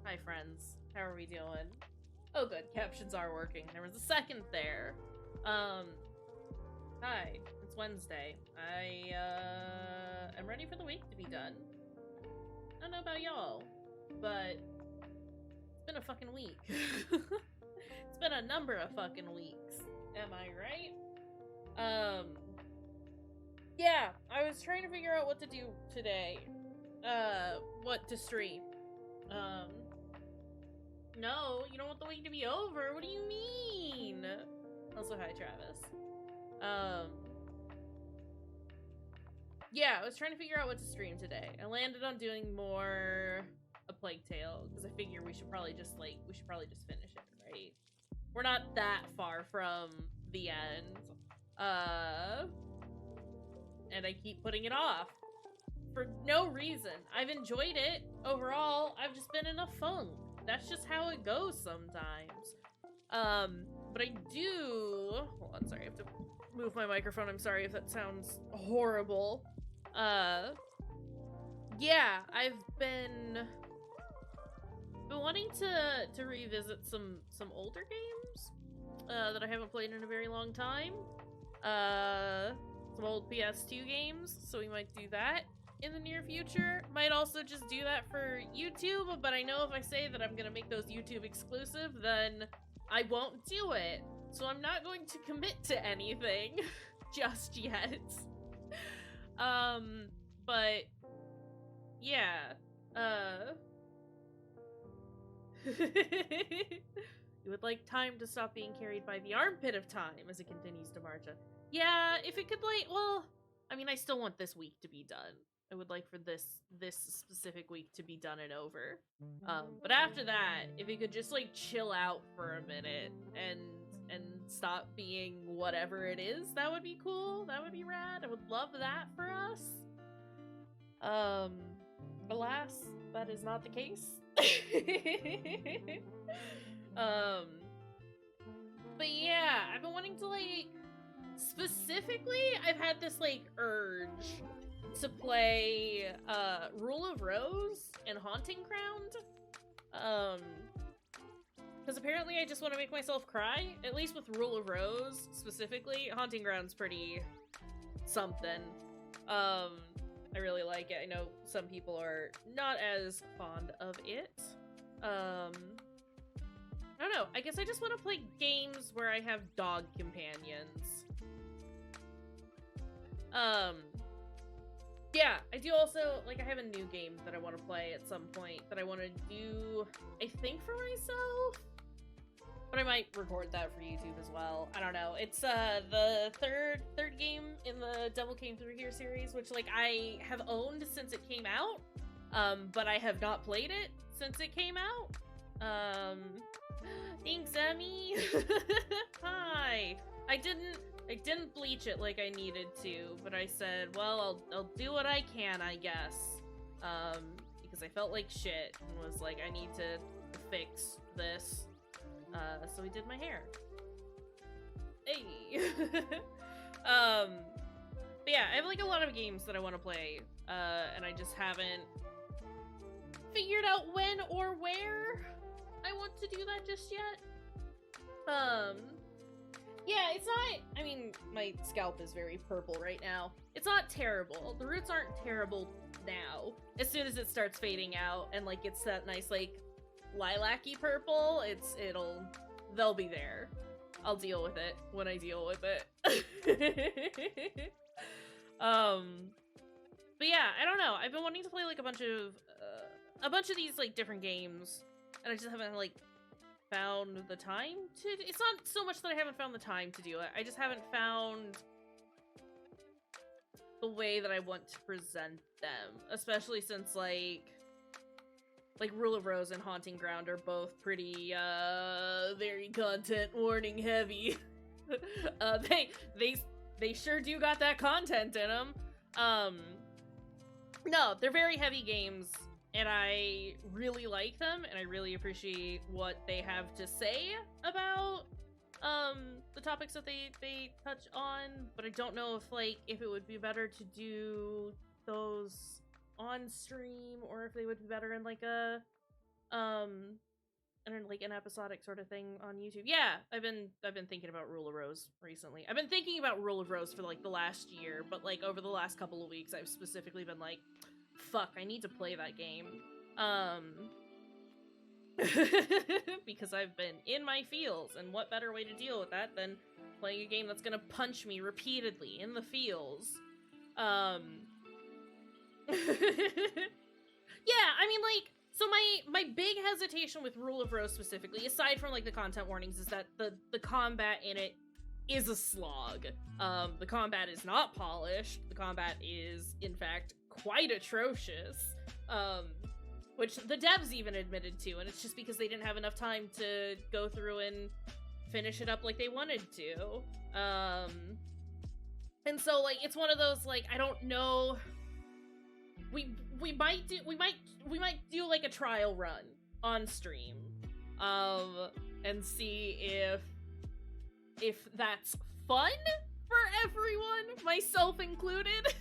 Hi, friends. How are we doing? Oh, good. Captions are working. There was a second there. Hi. It's Wednesday. I, am ready for the week to be done. I don't know about y'all, but it's been a fucking week. It's been a number of fucking weeks. Am I right? Yeah, I was trying to figure out what to do today. What to stream. No, you don't want the week to be over. What do you mean? Also, hi, Travis. Yeah, I was trying to figure out what to stream today. I landed on doing more A Plague Tale, because I figure we should probably just finish it, right? We're not that far from the end. And I keep putting it off. For no reason. I've enjoyed it. Overall, I've just been in a funk. That's just how it goes sometimes. But I do... Hold on, sorry, I have to move my microphone. I'm sorry if that sounds horrible. Yeah, I've been wanting to revisit some older games that I haven't played in a very long time. Some old PS2 games, so we might do that in the near future. Might also just do that for YouTube, but I know if I say that I'm gonna make those YouTube exclusive, then I won't do it. So I'm not going to commit to anything just yet. But yeah. You would like time to stop being carried by the armpit of time as it continues to march on. Yeah, if it could, like, well, I mean, I still want this week to be done. I would like for this specific week to be done and over. But after that, if it could just, like, chill out for a minute and stop being whatever it is, that would be cool. That would be rad. I would love that for us. Alas, that is not the case. But yeah, I've been wanting to, like, specifically, I've had this, like, urge to play, Rule of Rose and Haunting Ground. Because apparently I just want to make myself cry, at least with Rule of Rose, specifically. Haunting Ground's pretty something. I really like it. I know some people are not as fond of it. I don't know. I guess I just want to play games where I have dog companions. Yeah, I do also, like, I have a new game that I want to play at some point that I want to do, I think, for myself. But I might record that for YouTube as well. I don't know. It's, the third game in the Devil Came Through Here series, which, like, I have owned since it came out. But I have not played it since it came out. Thanks, Emmy. Hi. I didn't bleach it like I needed to, but I said, well, I'll do what I can, I guess. Because I felt like shit and was like, I need to fix this. So we did my hair. Hey. But yeah, I have, like, a lot of games that I want to play, and I just haven't figured out when or where I want to do that just yet. Yeah, it's not, I mean, my scalp is very purple right now. It's not terrible. The roots aren't terrible now. As soon as it starts fading out and, like, it's that nice, like, lilac-y purple, they'll be there. I'll deal with it when I deal with it. But yeah, I don't know. I've been wanting to play, like, a bunch of these, like, different games, and I just haven't, like, found the time to. It's not so much that I haven't found the time to do it. I just haven't found the way that I want to present them, especially since, like Rule of Rose and Haunting Ground are both pretty, very content warning heavy. They sure do got that content in them. No, they're very heavy games, and I really like them, and I really appreciate what they have to say about, the topics that they touch on, but I don't know if it would be better to do those on stream, or if they would be better in, like, a And then, like, an episodic sort of thing on YouTube. Yeah, I've been thinking about Rule of Rose recently. I've been thinking about Rule of Rose for like the last year, but like over the last couple of weeks, I've specifically been like, fuck, I need to play that game. Because I've been in my feels, and what better way to deal with that than playing a game that's gonna punch me repeatedly in the feels. Yeah, I mean, like, so my big hesitation with Rule of Rose specifically, aside from like the content warnings, is that the combat in it is a slog. The combat is not polished. The combat is, in fact, quite atrocious. Which the devs even admitted to, and it's just because they didn't have enough time to go through and finish it up like they wanted to. And so, like, it's one of those, like, I don't know. We might do like a trial run on stream, and see if that's fun for everyone, myself included.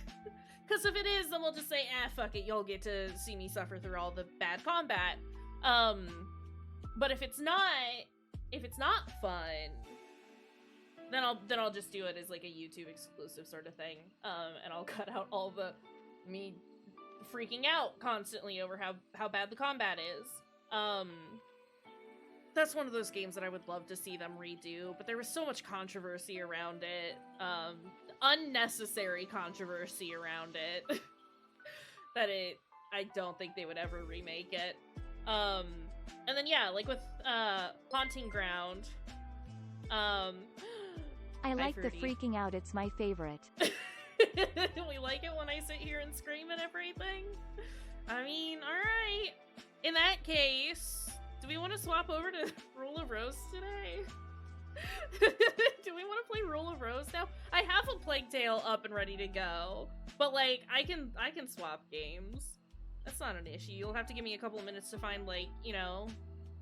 Because if it is, then we'll just say, fuck it, you'll get to see me suffer through all the bad combat. But if it's not fun, then I'll just do it as like a YouTube exclusive sort of thing. And I'll cut out all the me freaking out constantly over how bad the combat is. That's one of those games that I would love to see them redo, but there was so much controversy around it. Unnecessary controversy around it that I don't think they would ever remake it. And then yeah, like with Haunting Ground, I like the freaking out, it's my favorite. We like it when I sit here and scream and everything. I mean, alright. In that case, do we want to swap over to Rule of Rose today? Do we want to play Rule of Rose now? I have a Plague Tale up and ready to go, but like I can swap games. That's not an issue. You'll have to give me a couple of minutes to find, like, you know,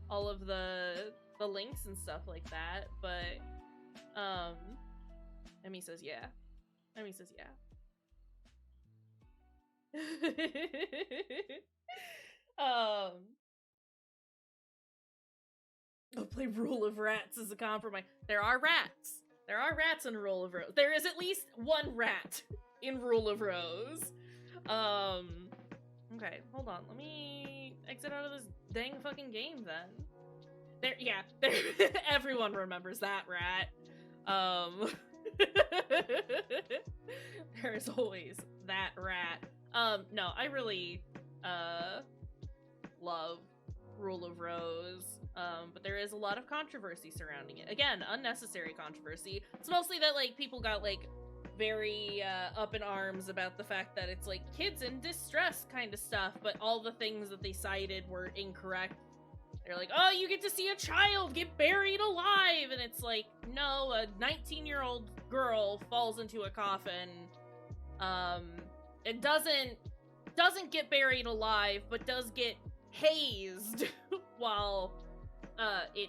all of the links and stuff like that. But Emmy says yeah. Emmy says yeah. I'll play Rule of Rats as a compromise. There are rats. There are rats in Rule of Rose. There is at least one rat in Rule of Rose. Okay, hold on. Let me exit out of this dang fucking game then. Everyone remembers that rat. There's always that rat. No, I really, love Rule of Rose. But there is a lot of controversy surrounding it. Again, unnecessary controversy. It's mostly that, like, people got, like, very, up in arms about the fact that it's, like, kids in distress kind of stuff, but all the things that they cited were incorrect. They're like, oh, you get to see a child get buried alive! And it's like, no, a 19-year-old girl falls into a coffin, and doesn't get buried alive, but does get hazed while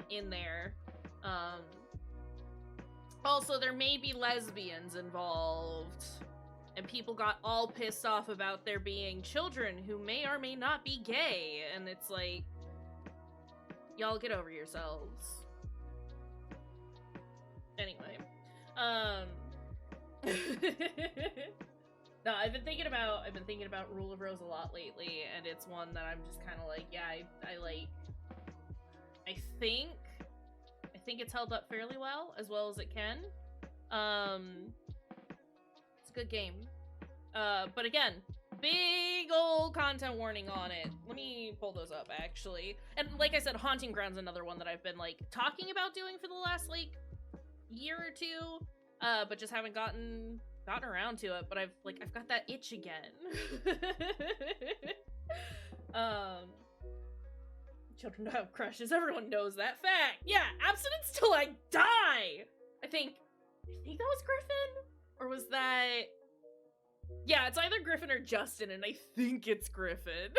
in there. Also, there may be lesbians involved, and people got all pissed off about there being children who may or may not be gay, and it's like, y'all get over yourselves. Anyway, no, I've been thinking about Rule of Rose a lot lately, and it's one that I'm just kind of like, yeah, I think it's held up fairly well as it can. It's a good game. But again, big old content warning on it. Let me pull those up, actually. And like I said, Haunting Ground's another one that I've been, like, talking about doing for the last, like, year or two, but just haven't gotten around to it. But I've got that itch again. Children don't have crushes. Everyone knows that fact. Yeah, abstinence till I die. I think that was Griffin, or was that? Yeah, it's either Griffin or Justin, and I think it's Griffin.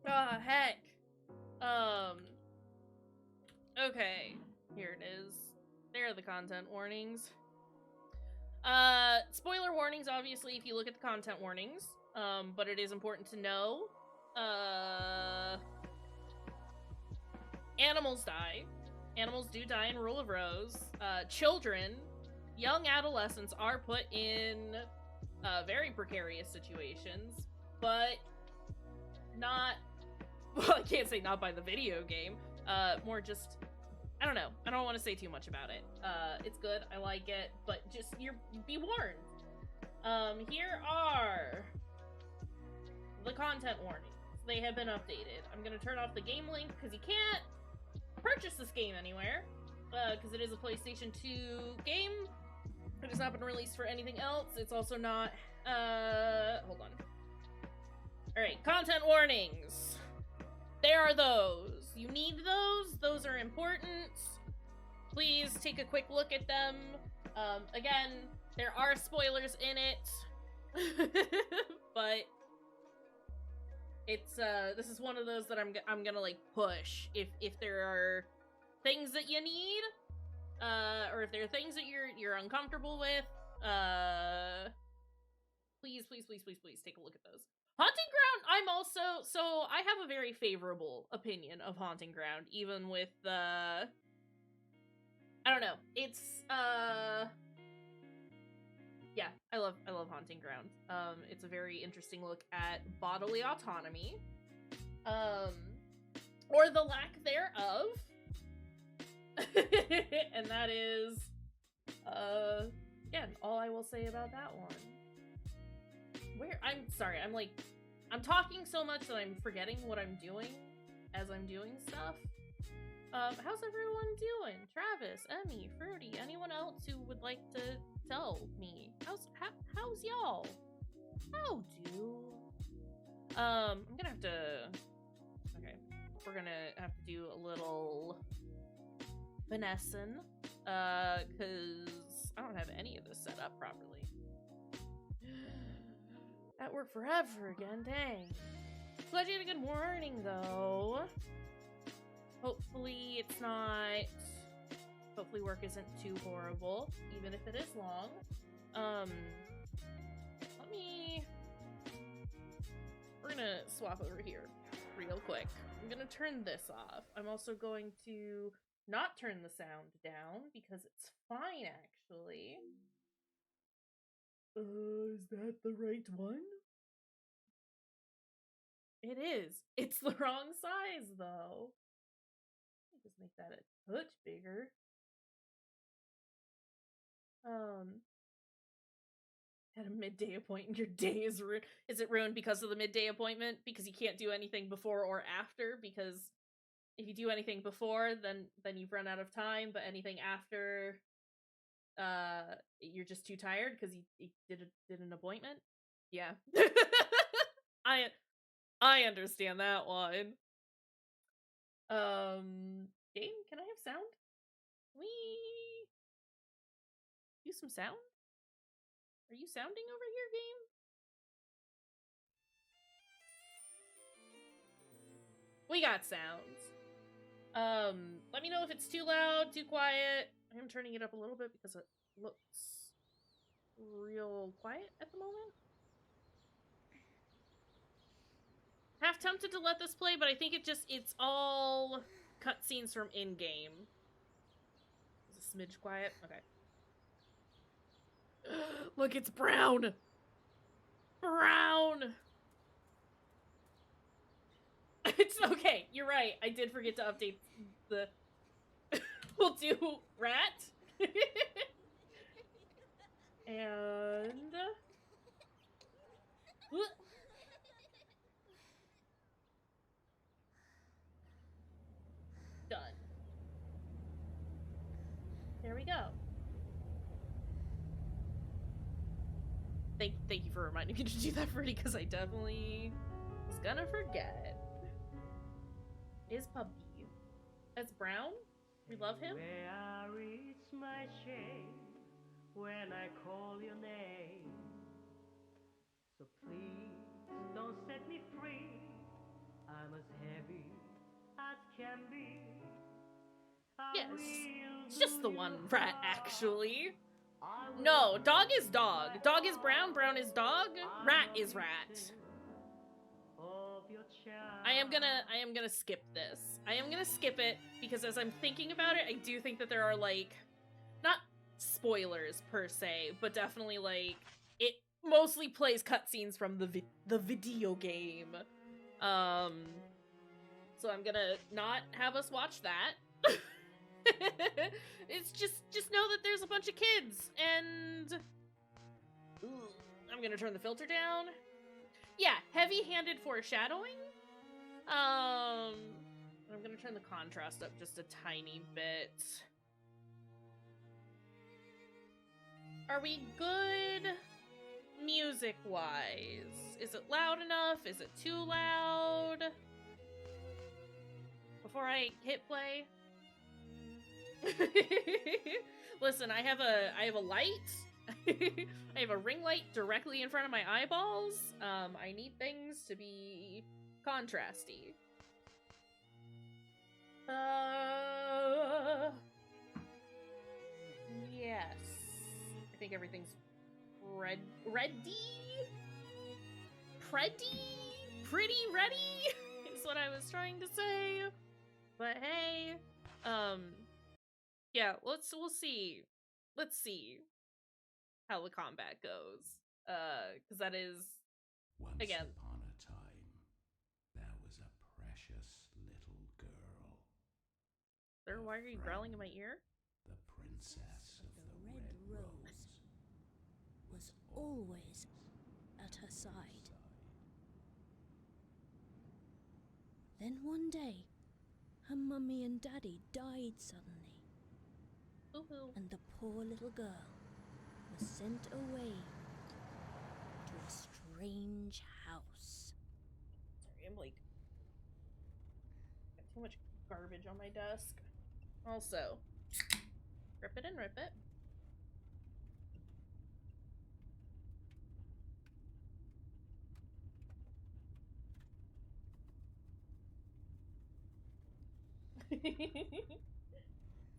Ah, heck. Okay, here it is. There are the content warnings. Spoiler warnings, obviously, if you look at the content warnings. But it is important to know. Animals die. Animals do die in Rule of Rose. Children, young adolescents are put in very precarious situations, but not, well, I can't say not by the video game, more just, I don't know. I don't want to say too much about it. It's good, I like it, but just, be warned. Here are the content warnings. They have been updated. I'm gonna turn off the game link, because you can't purchase this game anywhere, because it is a PlayStation 2 game. It has not been released for anything else. It's also not, hold on. Alright, content warnings. There are those. You need those. Those are important. Please take a quick look at them. Again, there are spoilers in it. But it's, this is one of those that I'm gonna, like, push. If there are things that you need, or if there are things that you're uncomfortable with, please take a look at those. Haunting Ground, I'm also, so I have a very favorable opinion of Haunting Ground, even with, I don't know, it's, yeah, I love Haunting Ground. It's a very interesting look at bodily autonomy, or the lack thereof, and that is, again, all I will say about that one. I'm sorry, I'm talking so much that I'm forgetting what I'm doing as I'm doing stuff. How's everyone doing? Travis, Emmy, Fruity, anyone else who would like to tell me? How's y'all? How do? I'm gonna have to, okay, we're gonna have to do a little finessing, cause I don't have any of this set up properly. That worked forever again, dang. Glad you had a good morning, though. Hopefully it's not... Hopefully work isn't too horrible, even if it is long. Let me... We're gonna swap over here real quick. I'm gonna turn this off. I'm also going to not turn the sound down, because it's fine, actually. Is that the right one? It is. It's the wrong size, though. Just make that a touch bigger. Had a midday appointment. Your day is ruined. Is it ruined because of the midday appointment? Because you can't do anything before or after? Because if you do anything before, then you've run out of time. But anything after, you're just too tired because you did an appointment. Yeah, I understand that one. Game, can I have sound? Can we do some sound? Are you sounding over here, game? We got sounds. Let me know if it's too loud, too quiet. I'm turning it up a little bit because it looks real quiet at the moment. Half tempted to let this play, but I think it's all cutscenes from in-game. Is a smidge quiet? Okay. Look, it's brown! Brown! It's okay, you're right. I did forget to update the... We'll do rat. And... Done. There we go. Thank you for reminding me to do that, Fruity, because I definitely was gonna forget. Is puppy. That's Brown. We love him. Where is my shame when I call your name? So please don't set me free. I'm as heavy as can be. Yes. It's just the one rat, actually. No, dog is dog. Dog is brown, brown is dog, rat is rat. I am gonna skip this. I am gonna skip it because as I'm thinking about it, I do think that there are like, not spoilers per se, but definitely like it mostly plays cutscenes from the video game. So I'm gonna not have us watch that. It's just know that there's a bunch of kids and I'm gonna turn the filter down. Yeah, heavy-handed foreshadowing. I'm gonna turn the contrast up just a tiny bit. Are we good music-wise? Is it loud enough? Is it too loud? Before I hit play. Listen, I have a light. I have a ring light directly in front of my eyeballs. I need things to be contrasty. Yes. I think everything's ready? Pretty ready is what I was trying to say. But hey, yeah, we'll see. Let's see how the combat goes. Because that is, Once again, upon a time, there was a precious little girl. sir, why are you growling in my ear? The princess of the Red Rose was always at her side. Then one day, her mummy and daddy died suddenly, and the poor little girl was sent away to a strange house. Sorry, I'm like, got too much garbage on my desk. Also, rip it and rip it.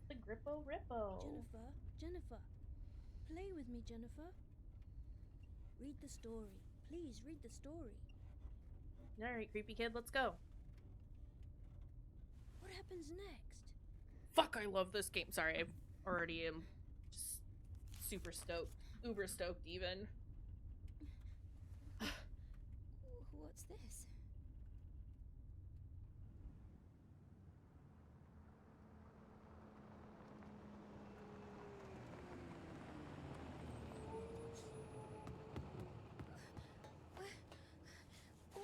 The Grippo Rippo. Jennifer, play with me, Jennifer. Read the story. Please read the story. Alright, creepy kid, let's go. What happens next? Fuck, I love this game. Sorry, I already am just super stoked. Uber stoked, even. What's this?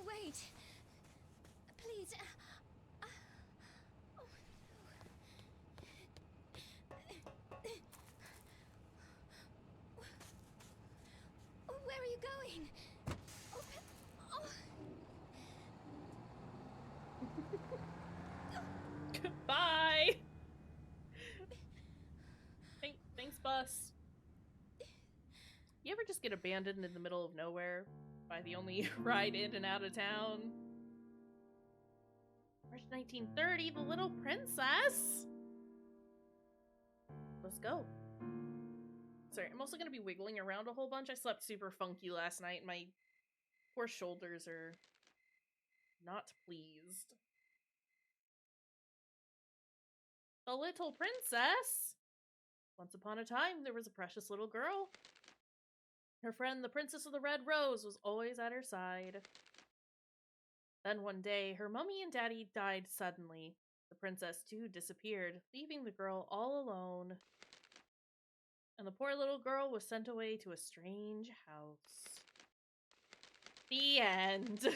Wait! Please! Where are you going? Bye! Thanks, bus. You ever just get abandoned in the middle of nowhere by the only ride in and out of town? March 1930, The Little Princess! Let's go. Sorry, I'm also gonna be wiggling around a whole bunch. I slept super funky last night, and my poor shoulders are not pleased. The Little Princess! Once upon a time, there was a precious little girl. Her friend, the Princess of the Red Rose, was always at her side. Then one day, her mummy and daddy died suddenly. The princess, too, disappeared, leaving the girl all alone. And the poor little girl was sent away to a strange house. The end.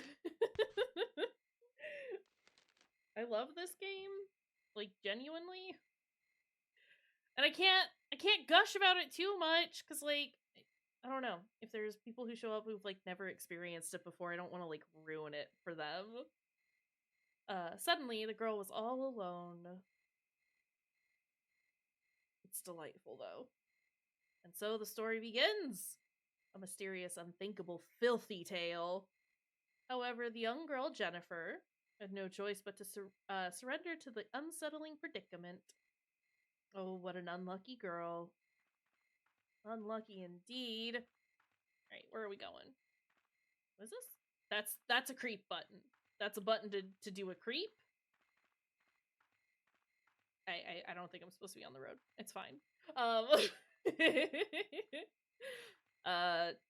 I love this game. Like, genuinely. And I can't gush about it too much, because, like, I don't know. If there's people who show up who've, like, never experienced it before, I don't want to, like, ruin it for them. Suddenly, the girl was all alone. It's delightful, though. And so the story begins. A mysterious, unthinkable, filthy tale. However, the young girl, Jennifer, had no choice but to surrender to the unsettling predicament. Oh, what an unlucky girl. Unlucky indeed. Alright, where are we going? What is this? That's a creep button. That's a button to do a creep. I don't think I'm supposed to be on the road. It's fine.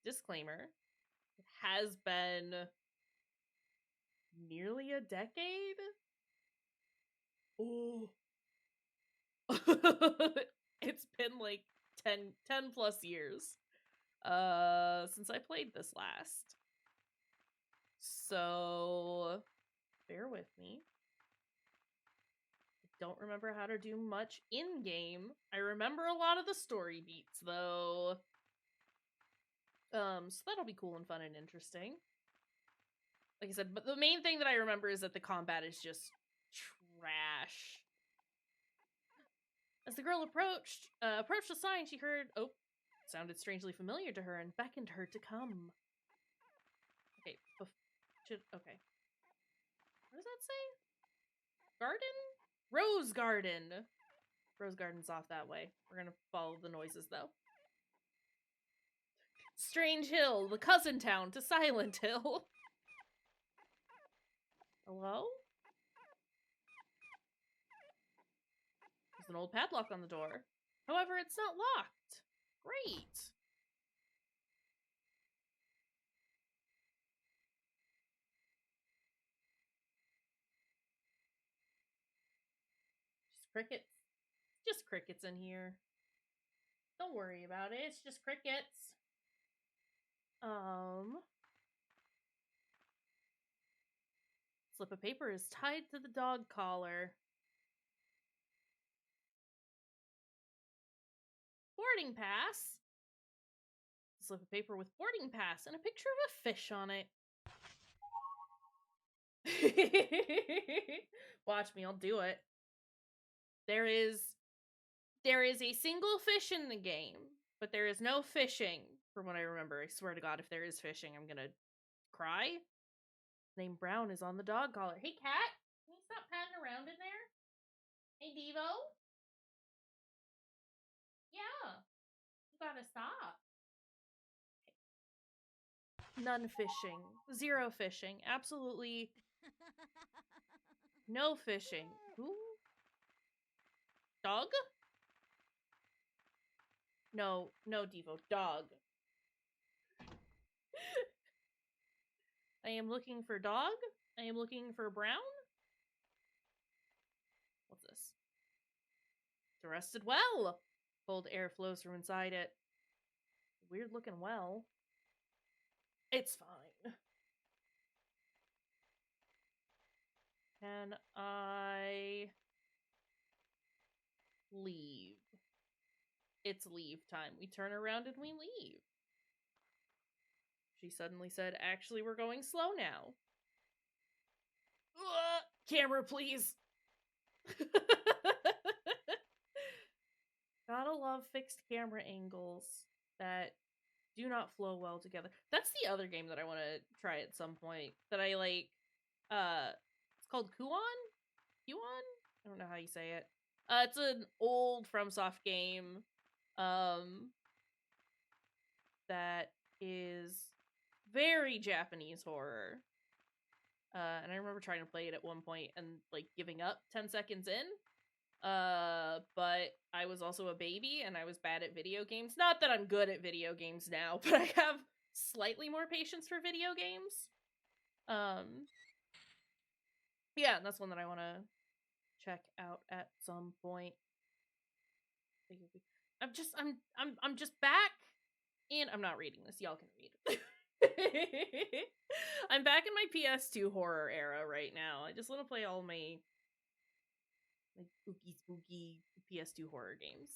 Disclaimer. It has been nearly a decade. Oh. It's been like 10 plus years since I played this last. So bear with me. I don't remember how to do much in-game. I remember a lot of the story beats though. So that'll be cool and fun and interesting. Like I said, but the main thing that I remember is that the combat is just trash. As the girl approached the sign, she heard, oh, sounded strangely familiar to her and beckoned her to come. Okay, okay. What does that say? Garden? Rose garden. Rose garden's off that way. We're gonna follow the noises though. Strange Hill, the cousin town to Silent Hill. Hello? There's an old padlock on the door. However, it's not locked. Great. Just crickets. Just crickets in here. Don't worry about it. It's just crickets. Slip of paper is tied to the dog collar. Boarding pass. Slip of paper with boarding pass and a picture of a fish on it. Watch me, I'll do it. There is a single fish in the game, but there is no fishing, from what I remember. I swear to God, if there is fishing, I'm gonna cry. Name Brown is on the dog collar. Hey, cat! Can you stop patting around in there? Hey, Devo? Yeah. You gotta stop. None fishing. Zero fishing. Absolutely no fishing. Who? Dog? No, Devo. Dog. I am looking for dog. I am looking for Brown. What's this? It's a rusted well. Cold air flows from inside it. Weird looking well. It's fine. Can I leave? It's leave time. We turn around and we leave. She suddenly said, actually, we're going slow now. Camera, please. Gotta love fixed camera angles that do not flow well together. That's the other game that I want to try at some point. That I like. It's called Kuon? Kuon? I don't know how you say it. It's an old FromSoft game. That is very Japanese horror. And I remember trying to play it at one point and like giving up 10 seconds in. But I was also a baby and I was bad at video games. Not that I'm good at video games now, but I have slightly more patience for video games. Yeah, that's one that I want to check out at some point. I'm just back in. I'm not reading this. Y'all can read. I'm back in my PS2 horror era right now. I just want to play all my spooky PS2 horror games.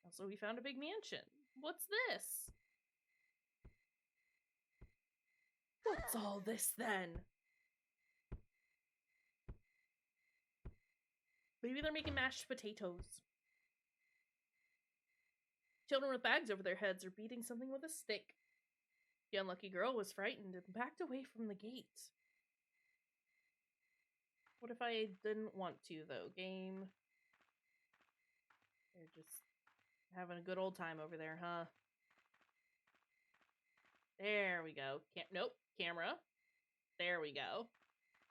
Also, we found a big mansion. What's this? What's all this then? Maybe they're making mashed potatoes. Children with bags over their heads are beating something with a stick. The unlucky girl was frightened and backed away from the gate. What if I didn't want to, though? Game. They're just Having a good old time over there, huh? There we go. Nope. Camera. There we go.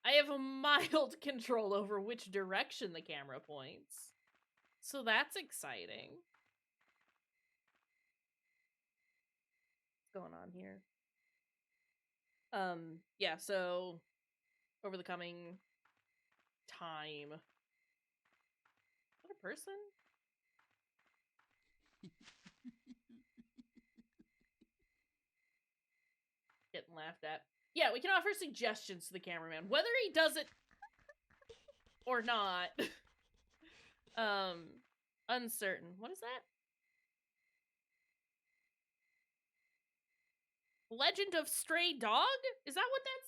I have a mild control over which direction the camera points. So that's exciting. What's going on here? Yeah, so over the coming time. Is that a person? Getting laughed at. Yeah, we can offer suggestions to the cameraman. Whether he does it or not. Uncertain. What is that? Legend of Stray Dog? Is that what that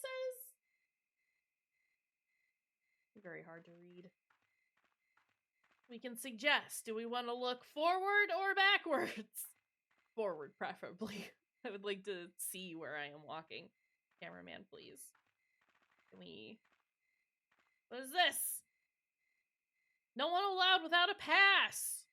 says? Very hard to read. We can suggest. Do we want to look forward or backwards? Forward, preferably. I would like to see where I am walking. Cameraman, please. Can we... What is this? No one allowed without a pass!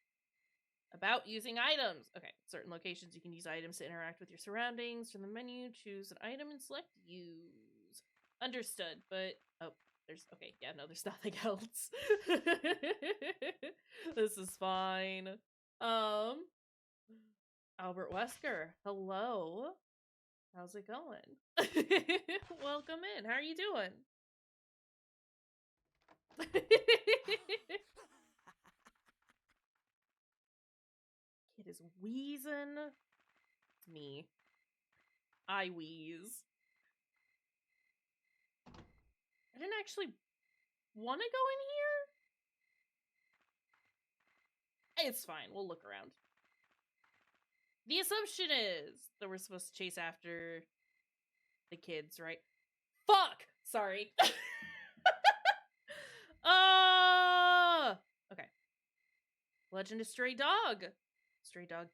About using items. Okay, certain locations you can use items to interact with your surroundings. From the menu, choose an item and select use. Understood, but... Oh, there's... Okay, yeah, no, there's nothing else. This is fine. Albert Wesker, hello. How's it going? Welcome in. How are you doing? Kid is wheezing. It's me. I wheeze. I didn't actually want to go in here. It's fine. We'll look around. The assumption is that we're supposed to chase after the kids, right? Fuck! Sorry. Okay. Legend of Stray Dog. Stray Dog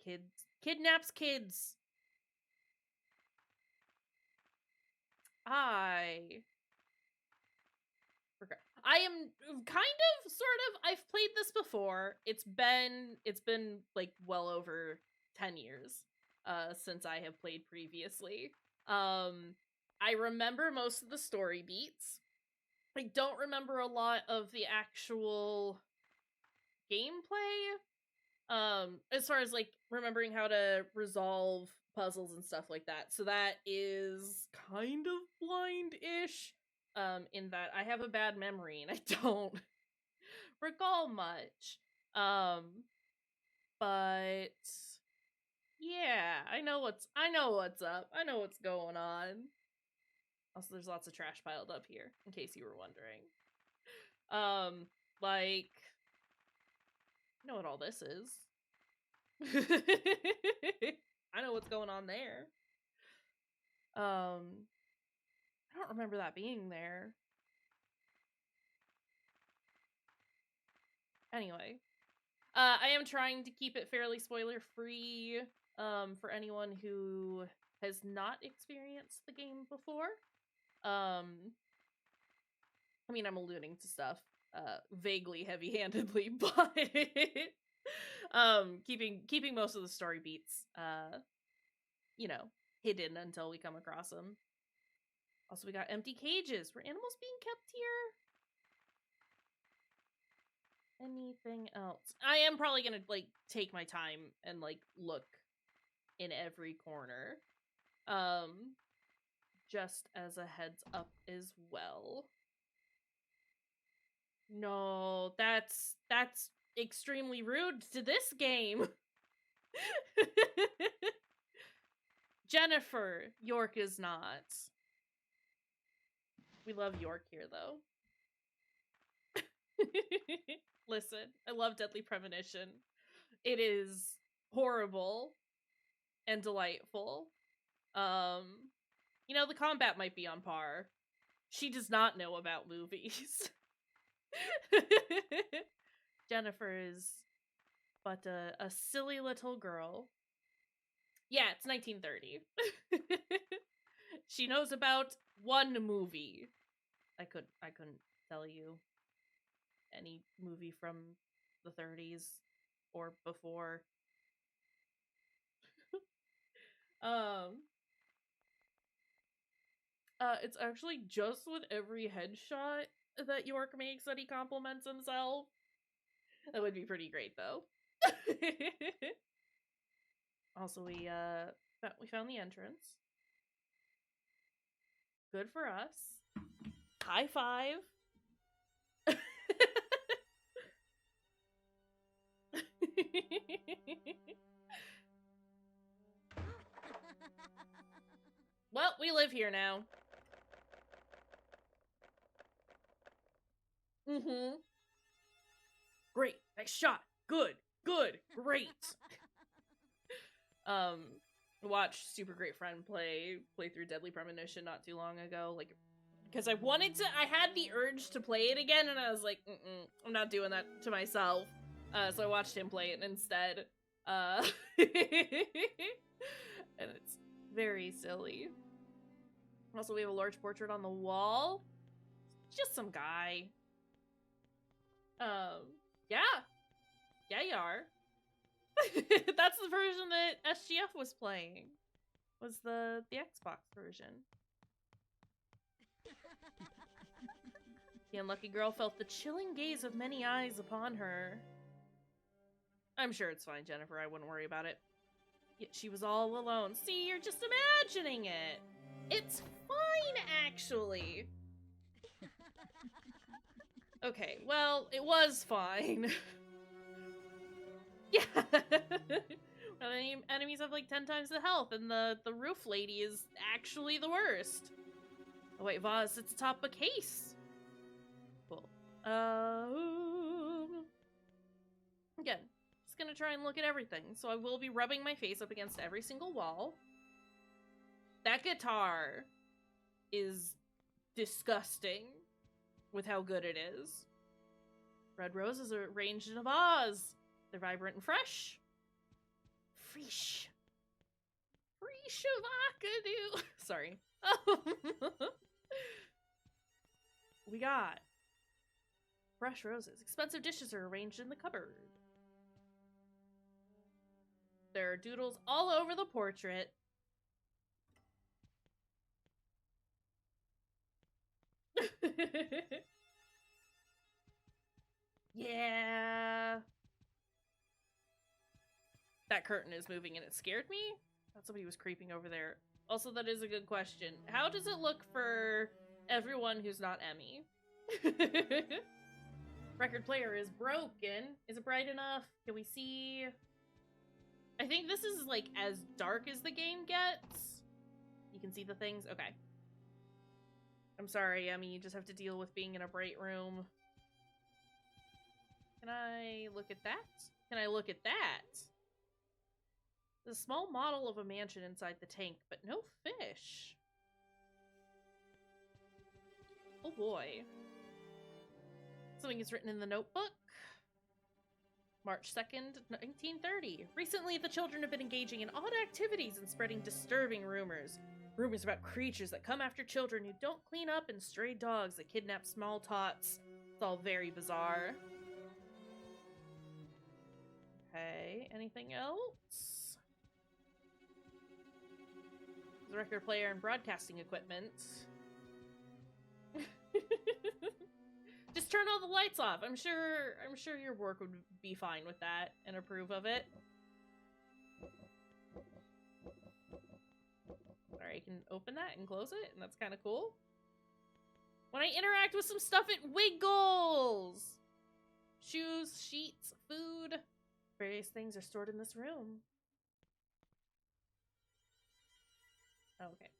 kidnaps kids. I am kind of, sort of, I've played this before. It's been like well over 10 years since I have played previously. I remember most of the story beats. I don't remember a lot of the actual gameplay. As far as like remembering how to resolve puzzles and stuff like that. So that is kind of blind-ish. In that I have a bad memory and I don't recall much. But yeah, I know what's up. I know what's going on. Also, there's lots of trash piled up here, in case you were wondering. Like, I know what all this is. I know what's going on there. I don't remember that being there. Anyway. I am trying to keep it fairly spoiler-free, for anyone who has not experienced the game before. I mean, I'm alluding to stuff, vaguely heavy-handedly, but, keeping most of the story beats, you know, hidden until we come across them. Also, we got empty cages. Were animals being kept here? Anything else? I am probably gonna, like, take my time and, like, look in every corner. Just as a heads up as well. No, that's extremely rude to this game. Jennifer, York is not. We love York here, though. Listen, I love Deadly Premonition. It is horrible and delightful. You know, the combat might be on par. She does not know about movies. Jennifer is but a silly little girl. Yeah, it's 1930. She knows about one movie. I couldn't tell you any movie from the 30s or before. It's actually just with every headshot that York makes that he compliments himself. That would be pretty great, though. Also, we found the entrance. Good for us. High five. Well, we live here now. Mm-hmm. Great. Nice shot. Good. Good. Great. Watched Super Great Friend play through Deadly Premonition not too long ago, like, because I had the urge to play it again, and I was like, I'm not doing that to myself. So I watched him play it instead. And it's very silly. Also, we have a large portrait on the wall. Just some guy. Yeah. Yeah, you are. That's the version that SGF was playing. Was the Xbox version. The unlucky girl felt the chilling gaze of many eyes upon her. I'm sure it's fine, Jennifer. I wouldn't worry about it. Yet she was all alone. See, you're just imagining it. It's fine, actually. Okay, well, it was fine. Yeah. Well, the enemies have like 10 times the health, and the roof lady is actually the worst. Oh wait, vase, it's atop a case. Cool. Again, just gonna try and look at everything. So I will be rubbing my face up against every single wall. That guitar is disgusting with how good it is. Red roses are arranged in a vase. They're vibrant and fresh. Fresh. Fresh-a-vakadoo. Sorry. We got fresh roses. Expensive dishes are arranged in the cupboard. There are doodles all over the portrait. Yeah. That curtain is moving and it scared me. I thought somebody was creeping over there. Also, that is a good question. How does it look for everyone who's not Emmy? Record player is broken. Is it bright enough? Can we see? I think this is like as dark as the game gets. You can see the things? Okay. I'm sorry, Emmy. You just have to deal with being in a bright room. Can I look at that? Can I look at that? The small model of a mansion inside the tank, but no fish. Oh boy. Something is written in the notebook. March 2nd, 1930. Recently, the children have been engaging in odd activities and spreading disturbing rumors. Rumors about creatures that come after children who don't clean up and stray dogs that kidnap small tots. It's all very bizarre. Okay, anything else? There's a record player and broadcasting equipment. Just turn all the lights off. I'm sure your work would be fine with that and approve of it. Alright, you can open that and close it, and that's kind of cool. When I interact with some stuff, it wiggles! Shoes, sheets, food. Various things are stored in this room. Okay.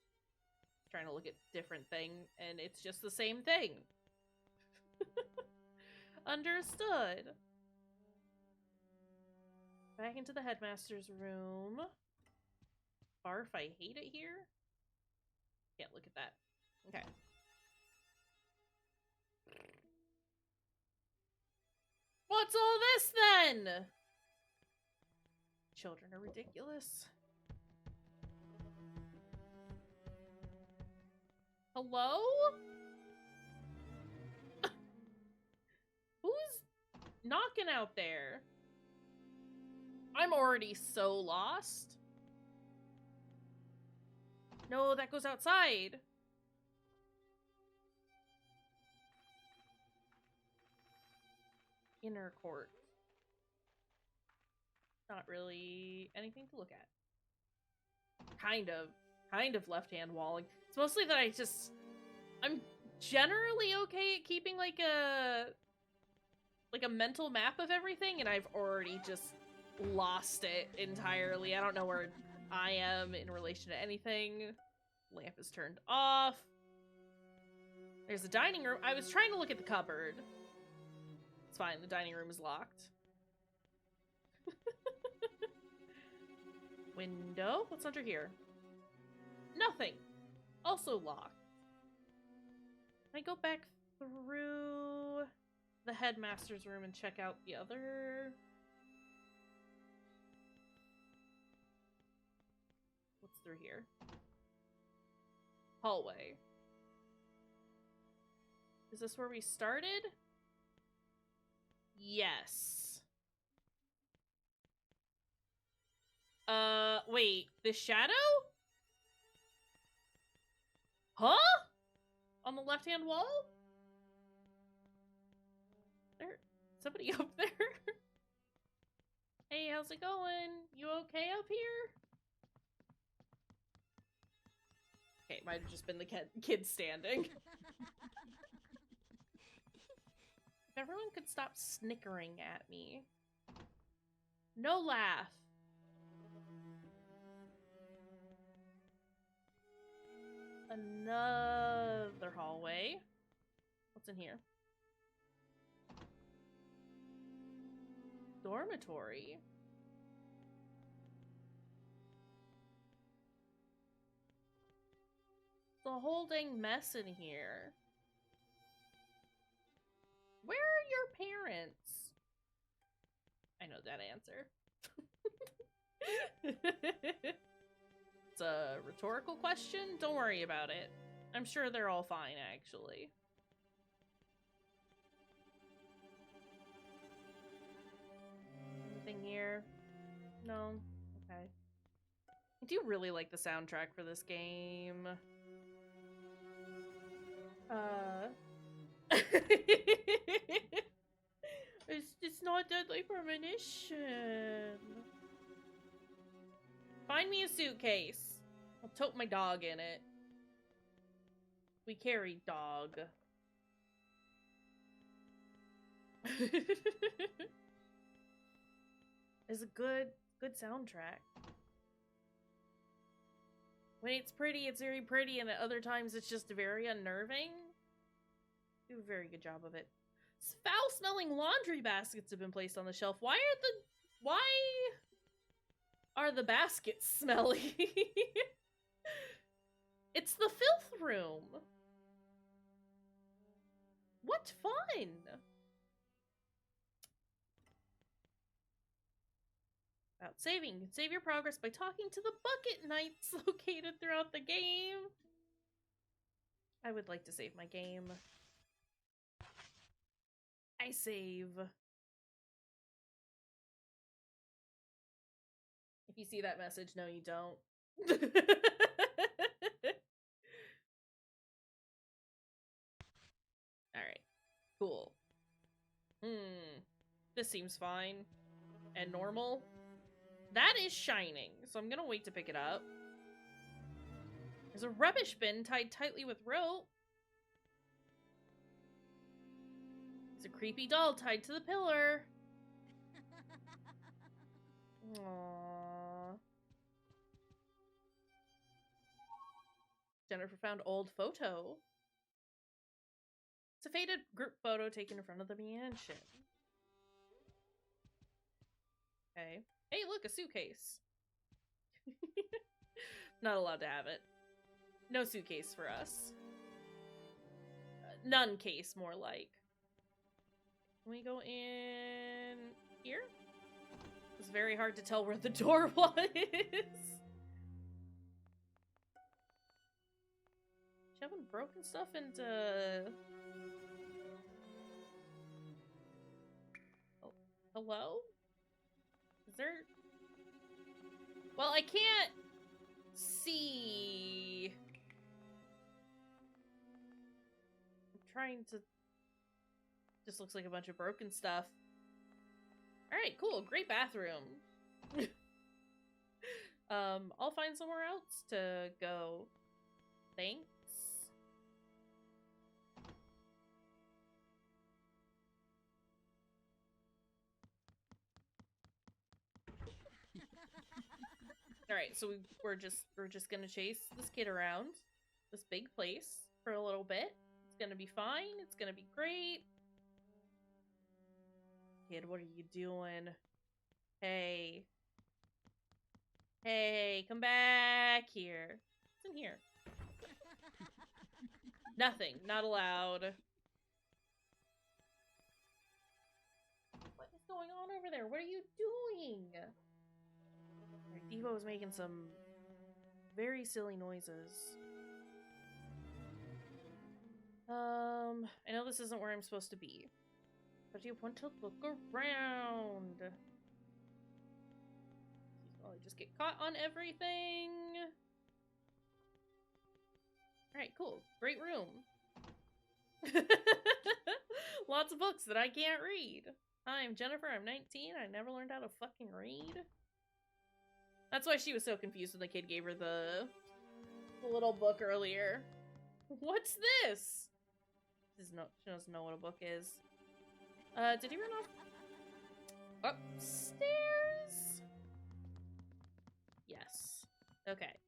Trying to look at different thing, and it's just the same thing. Understood. Back into the headmaster's room. Barf, I hate it here. Can't look at that. Okay. What's all this then? Children are ridiculous. Hello? Who's knocking out there? I'm already so lost. No, that goes outside. Inner court. Not really anything to look at. Kind of left-hand walling. It's mostly that I'm generally okay at keeping like a mental map of everything, and I've already just lost it entirely. I don't know where I am in relation to anything. Lamp is turned off. There's a dining room. I was trying to look at the cupboard. It's fine, the dining room is locked. Window? What's under here? Nothing. Also locked. Can I go back through the headmaster's room and check out the other? What's through here? Hallway. Is this where we started? Yes. Wait, this shadow? Huh? On the left-hand wall? There, somebody up there? Hey, how's it going? You okay up here? Okay, it might have just been the kid standing. If everyone could stop snickering at me. No laugh. Another hallway. What's in here? Dormitory. The whole dang mess in here. Where are your parents? I know that answer. It's a rhetorical question? Don't worry about it. I'm sure they're all fine, actually. Anything here? No? Okay. I do really like the soundtrack for this game. It's not deadly premonition. Find me a suitcase. I'll tote my dog in it. We carry dog. It's a good soundtrack. When it's pretty, it's very pretty, and at other times it's just very unnerving. Do a very good job of it. Foul-smelling laundry baskets have been placed on the shelf. Why are the baskets smelly? It's the filth room. What fun! About saving. You can save your progress by talking to the bucket knights located throughout the game. I would like to save my game. I save. If you see that message, no, you don't. Alright. Cool. This seems fine. And normal. That is shining, so I'm gonna wait to pick it up. There's a rubbish bin tied tightly with rope. There's a creepy doll tied to the pillar. Aww. Jennifer found old photo. It's a faded group photo taken in front of the mansion. Okay. Hey, look, a suitcase. Not allowed to have it. No suitcase for us. None case, more like. Can we go in here? It's very hard to tell where the door was. Shoving broken stuff into... Oh, hello? Is there... Well, I can't see trying to... Just looks like a bunch of broken stuff. Alright, cool. Great bathroom. I'll find somewhere else to go. Thanks. Alright, so we're just gonna chase this kid around this big place for a little bit. It's gonna be fine. It's gonna be great. Kid, what are you doing? Hey. Hey, come back here. What's in here? Nothing. Not allowed. What is going on over there? What are you doing? Devo was making some very silly noises. I know this isn't where I'm supposed to be, but you want to look around. Well, I just get caught on everything. Alright, cool. Great room. Lots of books that I can't read. Hi, I'm Jennifer. I'm 19. I never learned how to fucking read. That's why she was so confused when the kid gave her the little book earlier. What's this? She doesn't know what a book is. Did he run off? Upstairs? Yes. Okay.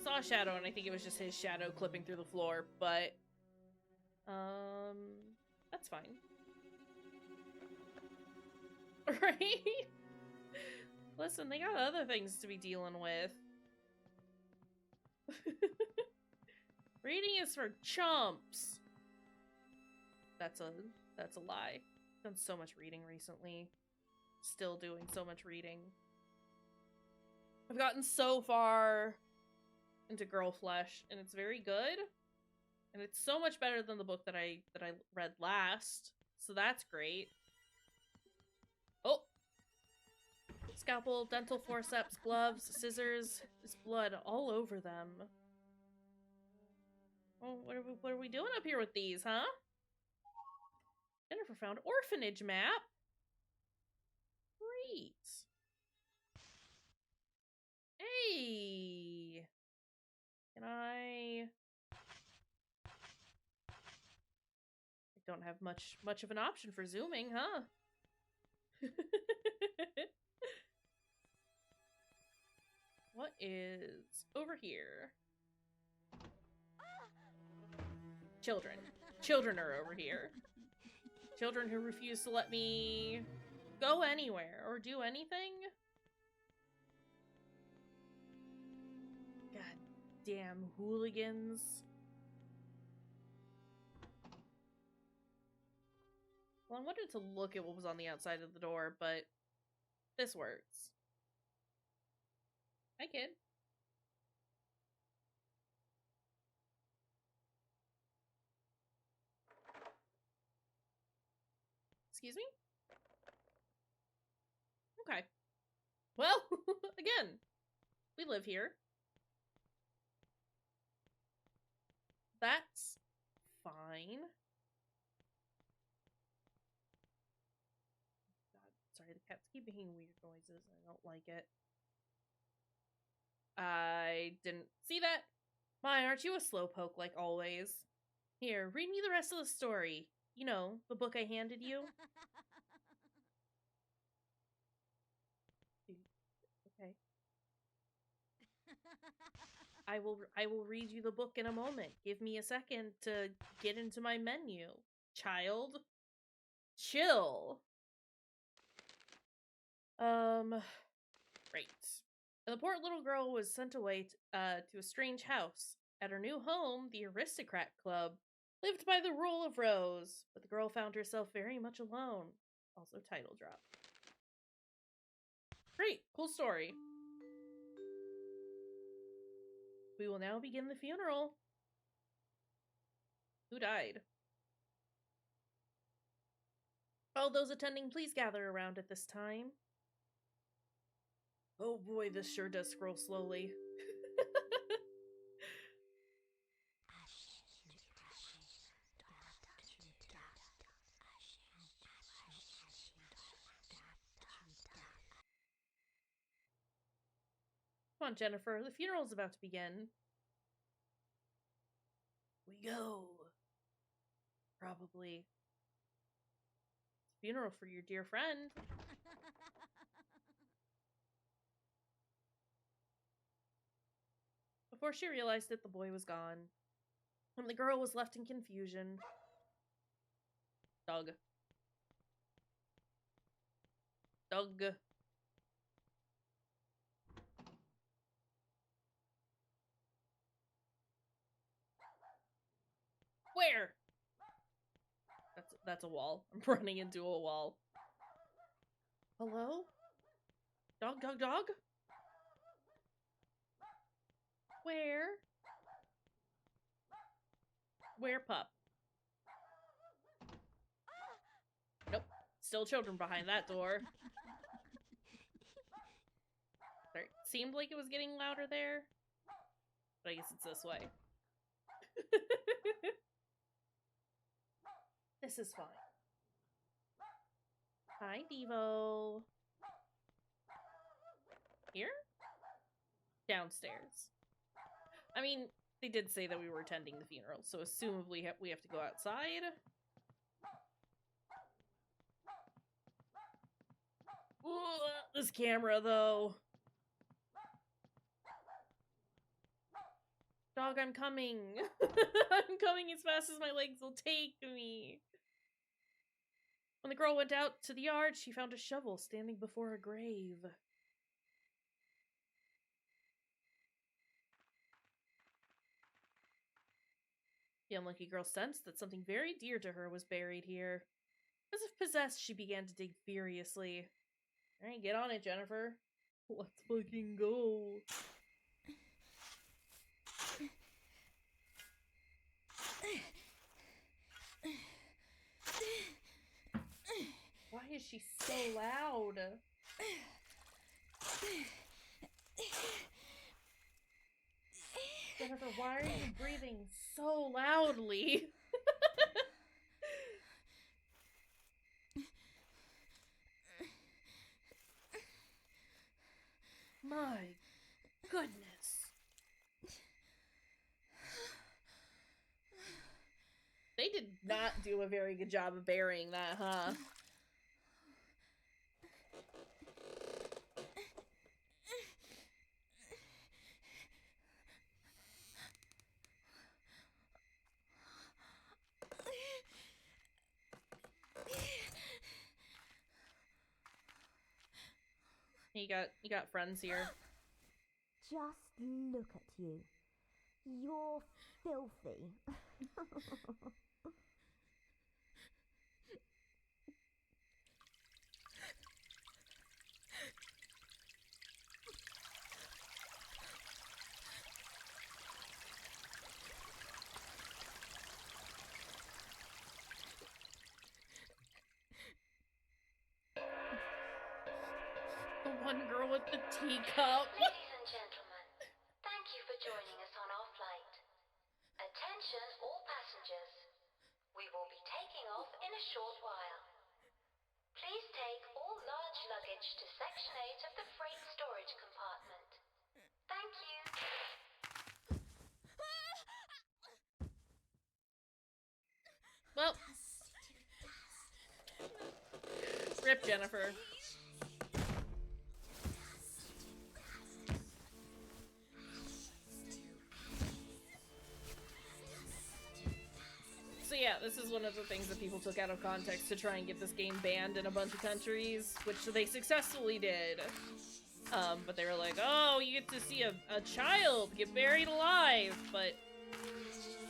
Saw a shadow, and I think it was just his shadow clipping through the floor, but... that's fine. Right? Listen, they got other things to be dealing with. Reading is for chumps. That's a lie. I've done so much reading recently. Still doing so much reading. I've gotten so far into Girl Flesh, and it's very good. And it's so much better than the book that I read last. So that's great. Oh! Scalpel, dental forceps, gloves, scissors. There's blood all over them. Oh, what are we doing up here with these, huh? Jennifer found orphanage map. Great. Hey! Can I don't have much of an option for zooming, huh? What is over here? Children. Children are over here. Children who refuse to let me go anywhere or do anything. God damn hooligans. Well, I wanted to look at what was on the outside of the door, but this works. Hi, kid. Excuse me? Okay. Well, again, we live here. That's fine. God, sorry, the cats keep making weird noises. I don't like it. I didn't see that. My, aren't you a slowpoke like always? Here, read me the rest of the story. You know, the book I handed you. Okay. I will read you the book in a moment. Give me a second to get into my menu. Child. Chill. Great. The poor little girl was sent away to a strange house. At her new home, the Aristocrat Club, lived by the rule of Rose, but the girl found herself very much alone. Also title drop. Great, cool story. We will now begin the funeral. Who died? All those attending, please gather around at this time. Oh boy, this sure does scroll slowly. Come on, Jennifer. The funeral's about to begin. We go. Probably. It's a funeral for your dear friend. Before she realized it, the boy was gone. And the girl was left in confusion. Doug. Doug. Where? That's a wall. I'm running into a wall. Hello? Dog, dog, dog? Where? Where, pup? Nope. Still children behind that door. There seemed like it was getting louder there. But I guess it's this way. This is fine. Hi, Devo. Here? Downstairs. I mean, they did say that we were attending the funeral, so assumably we have to go outside. Ugh, this camera, though. Dog, I'm coming. I'm coming as fast as my legs will take me. When the girl went out to the yard, she found a shovel standing before a grave. The unlucky girl sensed that something very dear to her was buried here. As if possessed, she began to dig furiously. Alright, get on it, Jennifer. Let's fucking go. Why is she so loud? Jennifer, why are you breathing so loudly? My goodness. They did not do a very good job of burying that, huh? You got friends here. Just look at you. You're filthy. The one girl with the teacup. Ladies and gentlemen, thank you for joining us on our flight. Attention all passengers. We will be taking off in a short while. Please take all large luggage to Section 8 of the freight storage compartment. Thank you. Well, rip Jennifer. So yeah, this is one of the things that people took out of context to try and get this game banned in a bunch of countries, which they successfully did. But they were like, oh, you get to see a child get buried alive, but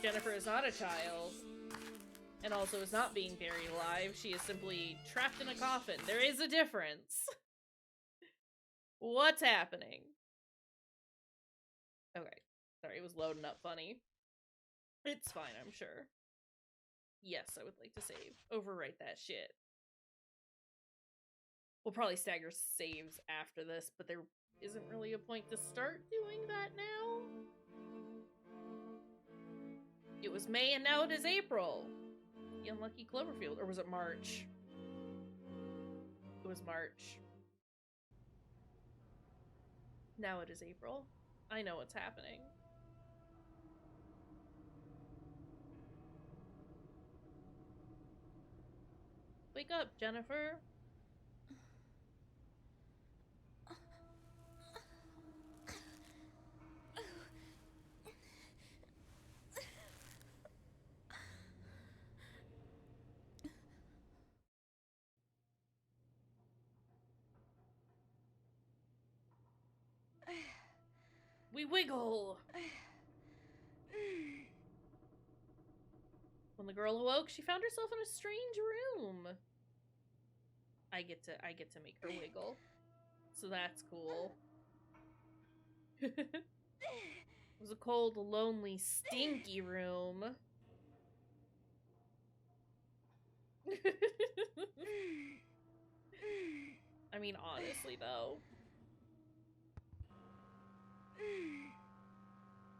Jennifer is not a child, and also is not being buried alive. She is simply trapped in a coffin. There is a difference. What's happening? Okay. Sorry, it was loading up funny. It's fine, I'm sure. Yes, I would like to save. Overwrite that shit. We'll probably stagger saves after this, but there isn't really a point to start doing that now. It was May and now it is April. The unlucky Cloverfield. Or was it March? It was March. Now it is April. I know what's happening. Wake up, Jennifer. We wiggle. When the girl awoke, she found herself in a strange room. I get to make her wiggle. So that's cool. It was a cold, lonely, stinky room. I mean, honestly, though.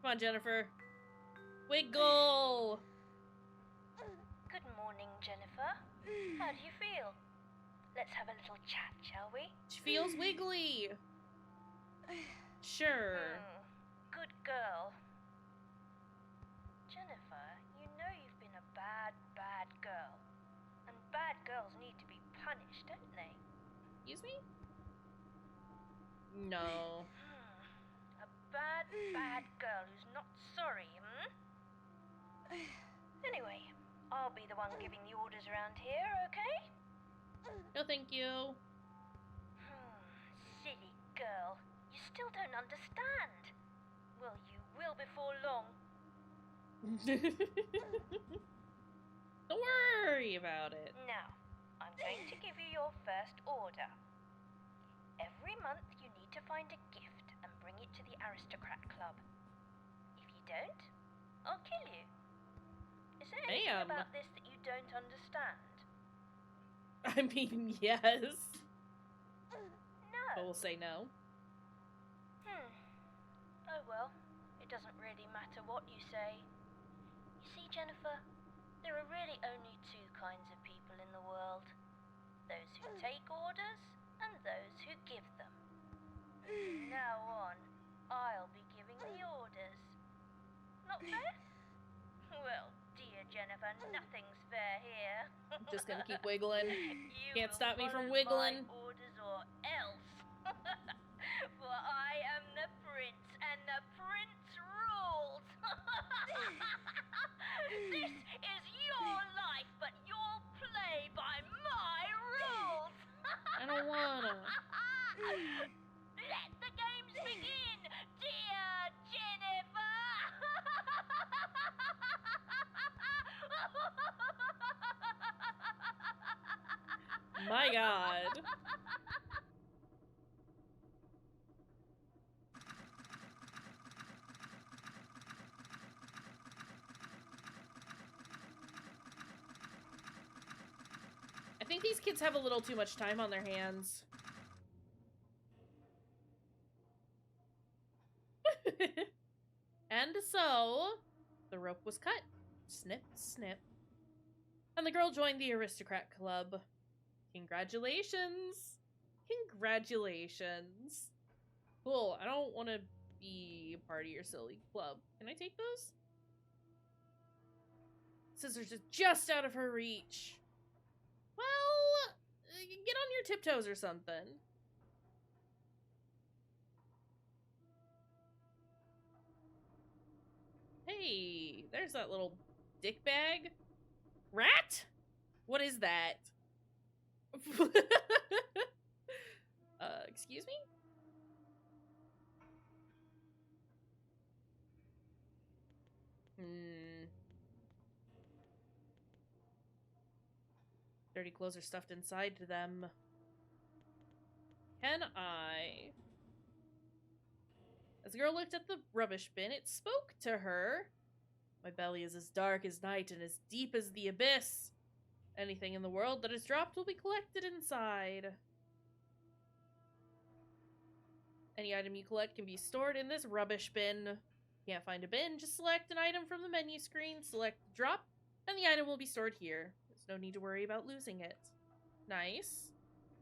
Come on, Jennifer. Wiggle! Good morning, Jennifer. How do you feel? Let's have a little chat, shall we? She feels wiggly. Sure. Good girl. Jennifer, you know you've been a bad, bad girl. And bad girls need to be punished, don't they? Excuse me? No. A bad, bad girl who's not sorry, Anyway, I'll be the one giving the orders around here, okay? No, thank you. Silly girl. You still don't understand. Well, you will before long. Don't worry about it. Now, I'm going to give you your first order. Every month you need to find a gift and bring it to the Aristocrat Club. If you don't, I'll kill you. Is there anything about this that you don't understand? I mean, yes. No. But we'll say no. Oh well, it doesn't really matter what you say. You see, Jennifer, there are really only two kinds of people in the world. Those who take orders and those who give them. From now on, I'll be giving the orders. Not fair? Well, dear Jennifer, nothing's fair here. Just gonna keep wiggling. You Can't stop me from follow wiggling. my orders or else. For I am the prince, and the prince rules. This is your life, but you'll play by my rules. I don't wanna. Let the games begin, dear Jennifer. My God. I think these kids have a little too much time on their hands. And so, the rope was cut. Snip, snip. And the girl joined the Aristocrat Club. Congratulations! Congratulations! Cool, I don't want to be a part of your silly club. Can I take those? Scissors are just out of her reach. Well, get on your tiptoes or something. Hey, there's that little dick bag. Rat? What is that? Excuse me? Dirty clothes are stuffed inside them. Can I? As the girl looked at the rubbish bin, it spoke to her. My belly is as dark as night and as deep as the abyss. Anything in the world that is dropped will be collected inside. Any item you collect can be stored in this rubbish bin. Can't find a bin, just select an item from the menu screen, select drop, and the item will be stored here. There's no need to worry about losing it. Nice.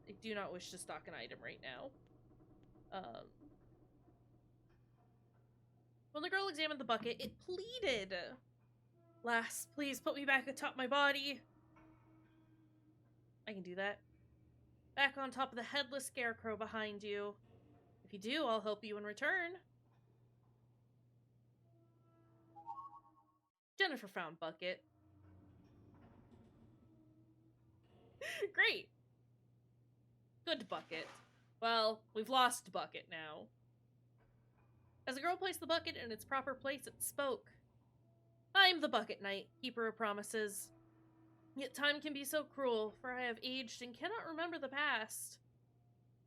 I do not wish to stock an item right now. When the girl examined the bucket, it pleaded. Lass, please put me back atop my body. I can do that. Back on top of the headless scarecrow behind you. If you do, I'll help you in return. Jennifer found Bucket. Great. Good Bucket. Well, we've lost Bucket now. As the girl placed the bucket in its proper place, it spoke. I'm the Bucket Knight, keeper of promises. Yet time can be so cruel, for I have aged and cannot remember the past.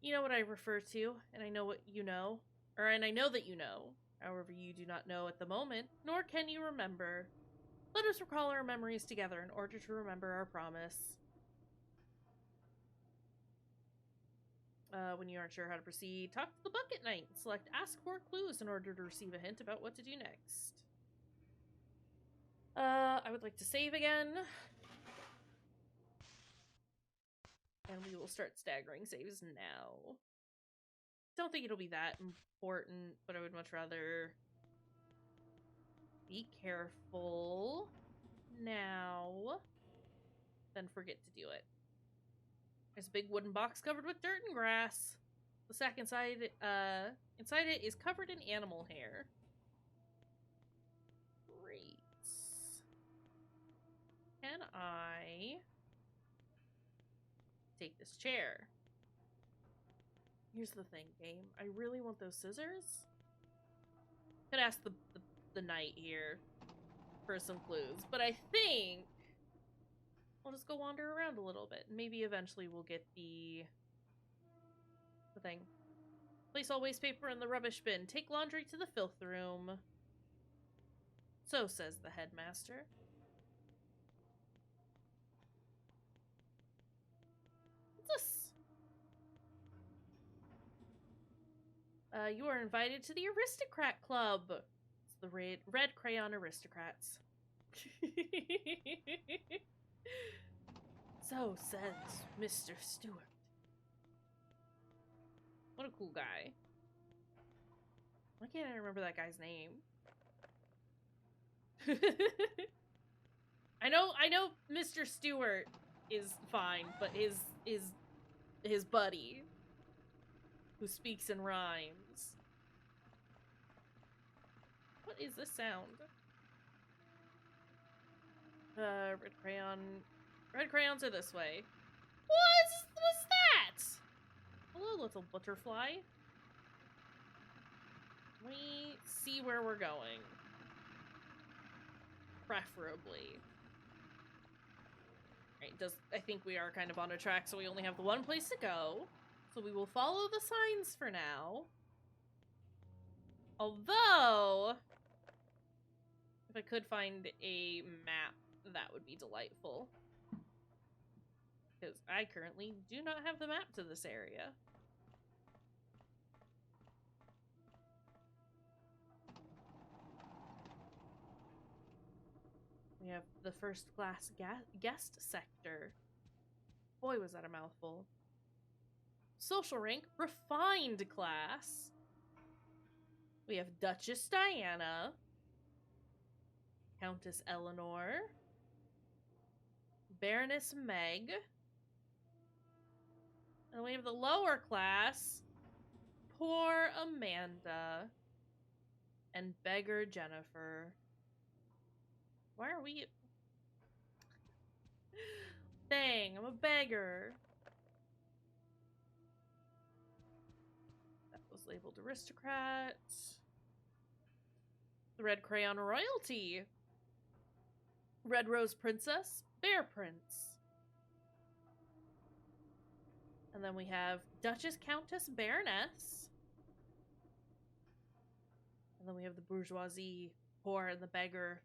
You know what I refer to, and I know what you know. And I know that you know. However, you do not know at the moment, nor can you remember. Let us recall our memories together in order to remember our promise. When you aren't sure how to proceed, talk to the Bucket Knight. Select Ask for Clues in order to receive a hint about what to do next. I would like to save again. And we will start staggering saves now. Don't think it'll be that important, but I would much rather be careful now than forget to do it. There's a big wooden box covered with dirt and grass. The sack inside it is covered in animal hair. Great. Can I take this chair? Here's the thing, game. I really want those scissors. Could ask the knight here for some clues, but I think we'll just go wander around a little bit. Maybe eventually we'll get the thing. Place all waste paper in the rubbish bin. Take laundry to the filth room. So says the headmaster. What's this? You are invited to the Aristocrat Club. It's the red crayon aristocrats. So says Mr. Stewart. What a cool guy. Why can't I remember that guy's name? I know Mr. Stewart is fine, but his buddy who speaks in rhymes. What is this sound? Red crayon. Red crayons are this way. What's that? Hello, little butterfly. We see where we're going. Preferably. Right, I think we are kind of on a track, so we only have the one place to go. So we will follow the signs for now. Although, if I could find a map, that would be delightful. Because I currently do not have the map to this area. We have the first class guest sector. Boy, was that a mouthful. Social rank, refined class. We have Duchess Diana. Countess Eleanor. Baroness Meg. And we have the lower class. Poor Amanda. And Beggar Jennifer. Why are we... Dang, I'm a beggar. That was labeled aristocrat. The red crayon royalty. Red Rose Princess. Bear Prince. And then we have Duchess, Countess, Baroness. And then we have the bourgeoisie, poor, and the beggar.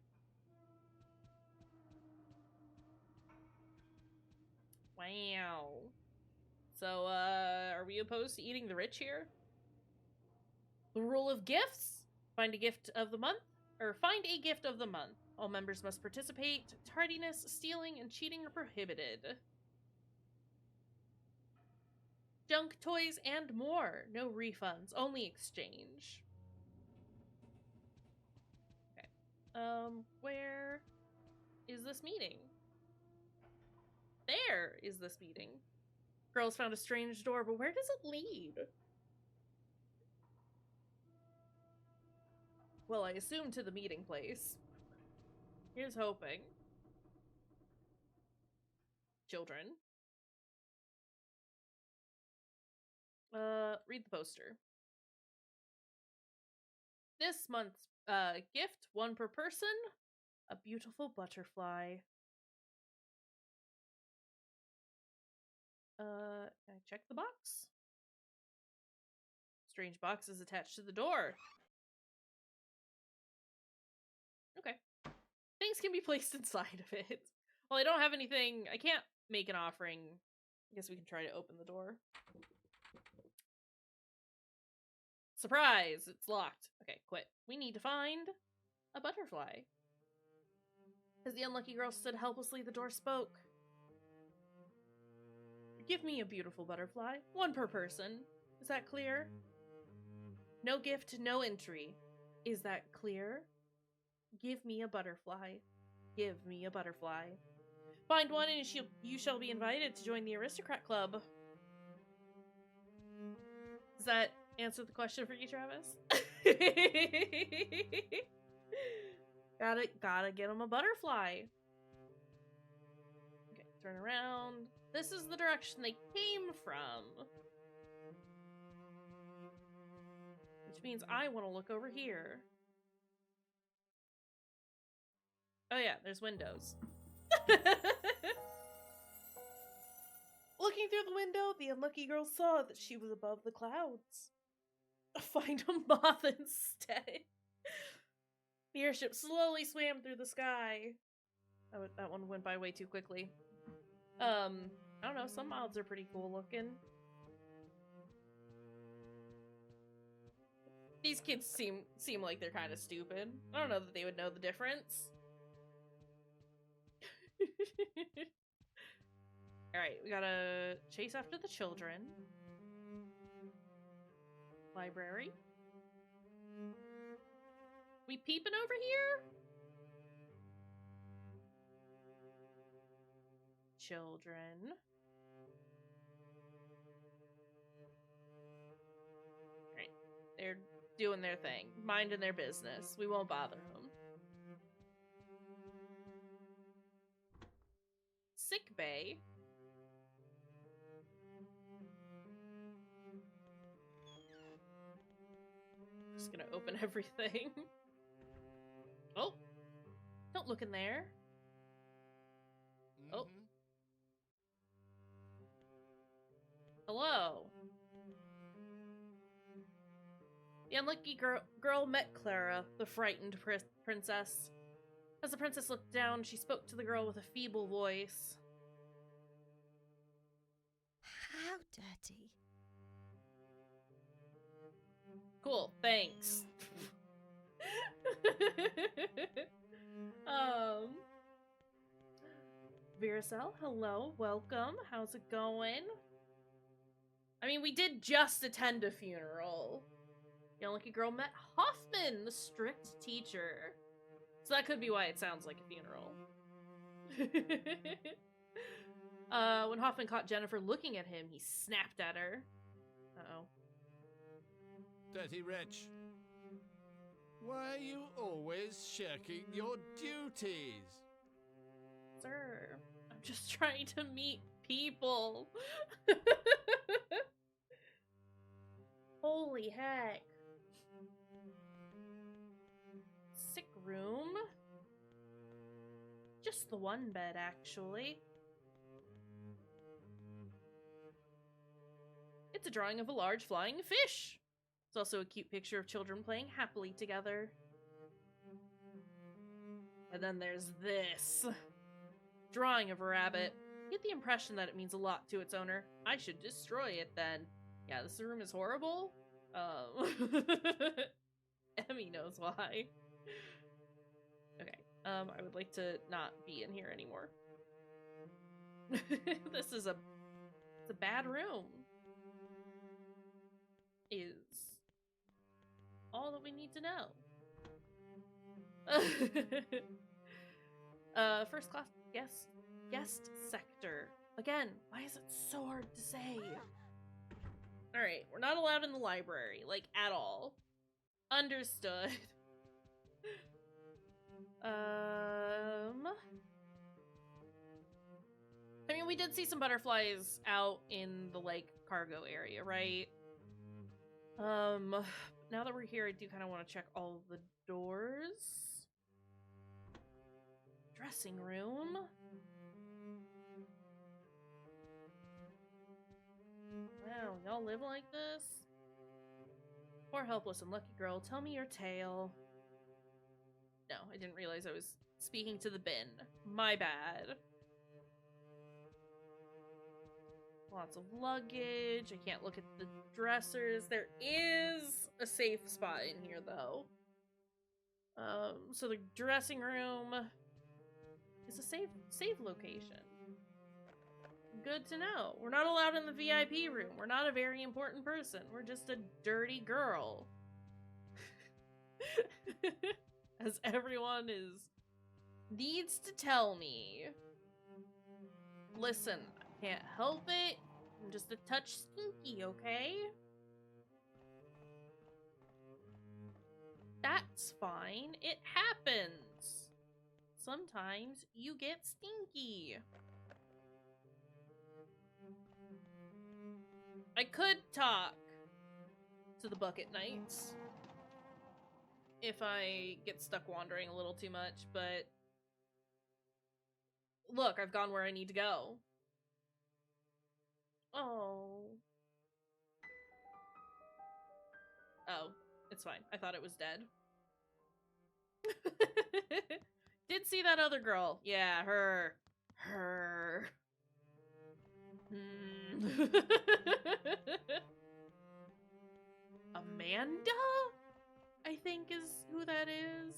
Wow. So, are we opposed to eating the rich here? The rule of gifts? Find a gift of the month? Or find a gift of the month. All members must participate. Tardiness, stealing, and cheating are prohibited. Junk, toys, and more. No refunds. Only exchange. Where is this meeting? There is this meeting. Girls found a strange door, but where does it lead? Well, I assume to the meeting place. Here's hoping. Children. Read the poster. This month's gift, one per person, a beautiful butterfly. Can I check the box? Strange box is attached to the door. Okay. Things can be placed inside of it. Well, I don't have anything. I can't make an offering. I guess we can try to open the door. Surprise! It's locked. Okay, quit. We need to find a butterfly. As the unlucky girl stood helplessly, the door spoke. Give me a beautiful butterfly. One per person. Is that clear? No gift, no entry. Is that clear? Give me a butterfly. Give me a butterfly. Find one and you shall be invited to join the Aristocrat Club. Does that answer the question for you, Travis? Gotta get him a butterfly. Okay, turn around. This is the direction they came from. Which means I want to look over here. Oh yeah, there's windows. Looking through the window, the unlucky girl saw that she was above the clouds. Find a moth instead. The airship slowly swam through the sky. That one went by way too quickly. I don't know, some moths are pretty cool looking. These kids seem like they're kind of stupid. I don't know that they would know the difference. Alright, we gotta chase after the children. Library. We peeping over here? Children. Alright, they're doing their thing, minding their business. We won't bother them. Sick bay. Just gonna open everything. Oh, don't look in there. Oh. Hello. The unlucky girl met Clara, the frightened princess. As the princess looked down, she spoke to the girl with a feeble voice. How dirty. Cool, thanks. Viracel, hello, welcome. How's it going? I mean, we did just attend a funeral. The unlucky girl met Hoffman, the strict teacher. So that could be why it sounds like a funeral. When Hoffman caught Jennifer looking at him, he snapped at her. Uh-oh. Dirty wretch. Why are you always shirking your duties? Sir, I'm just trying to meet people. Holy heck. Sick room? Just the one bed, actually. It's a drawing of a large flying fish. It's also a cute picture of children playing happily together. And then there's this. Drawing of a rabbit. Get the impression that it means a lot to its owner. I should destroy it then. Yeah, this room is horrible. Emmy knows why. Okay, I would like to not be in here anymore. This is it's a bad room. Is all that we need to know. First class guest sector. Again, why is it so hard to say? Alright, we're not allowed in the library, like, at all. Understood. I mean, we did see some butterflies out in the, like, cargo area, right? Now that we're here, I do kind of want to check all the doors. Dressing room. Wow, y'all live like this? Poor helpless and lucky girl, tell me your tale. No, I didn't realize I was speaking to the bin. My bad. Lots of luggage. I can't look at the dressers. There is a safe spot in here, though. So the dressing room is a safe location. Good to know. We're not allowed in the VIP room. We're not a very important person. We're just a dirty girl. As everyone needs to tell me. Listen, I can't help it. I'm just a touch stinky, okay? That's fine. It happens. Sometimes you get stinky. I could talk to the bucket knights if I get stuck wandering a little too much, but look, I've gone where I need to go. Oh. Oh, it's fine. I thought it was dead. Did see that other girl. Yeah, her. Amanda? I think is who that is.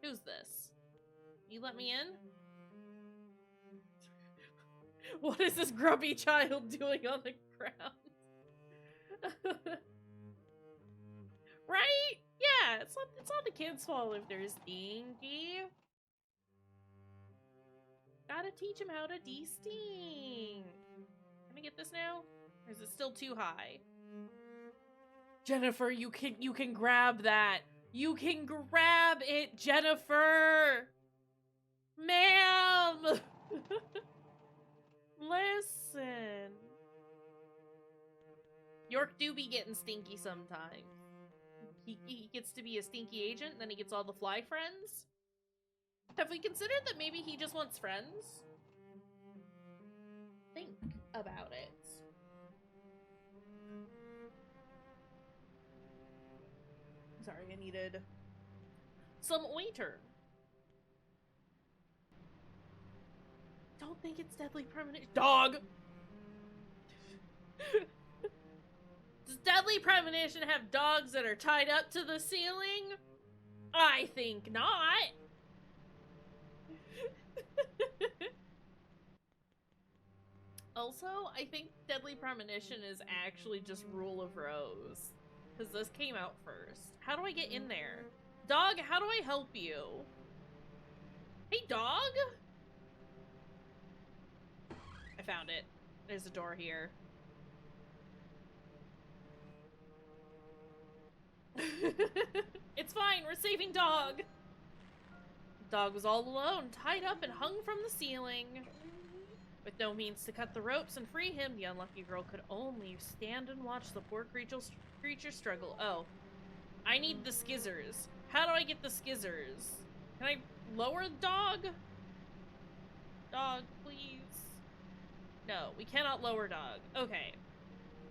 Who's this? You let me in? What is this grubby child doing on the ground? Right? Yeah, it's not the kid's fault if they're stinky. Gotta teach him how to de-stink. Can I get this now? Or is it still too high? Jennifer, you can grab that. You can grab it, Jennifer! Ma'am! Listen. York do be getting stinky sometimes. He gets to be a stinky agent, and then he gets all the fly friends. Have we considered that maybe he just wants friends? Think about it. Sorry, I needed some oiter. Don't think it's deadly premonition. Dog! Does deadly premonition have dogs that are tied up to the ceiling? I think not. Also, I think deadly premonition is actually just Rule of Rose. Because this came out first. How do I get in there? Dog, how do I help you? Hey, dog? I found it. There's a door here. It's fine, we're saving dog. Dog was all alone, tied up and hung from the ceiling. With no means to cut the ropes and free him, the unlucky girl could only stand and watch the poor creature struggle. Oh. I need the skizzers. How do I get the skizzers? Can I lower the dog? Dog, please. No, we cannot lower dog. Okay.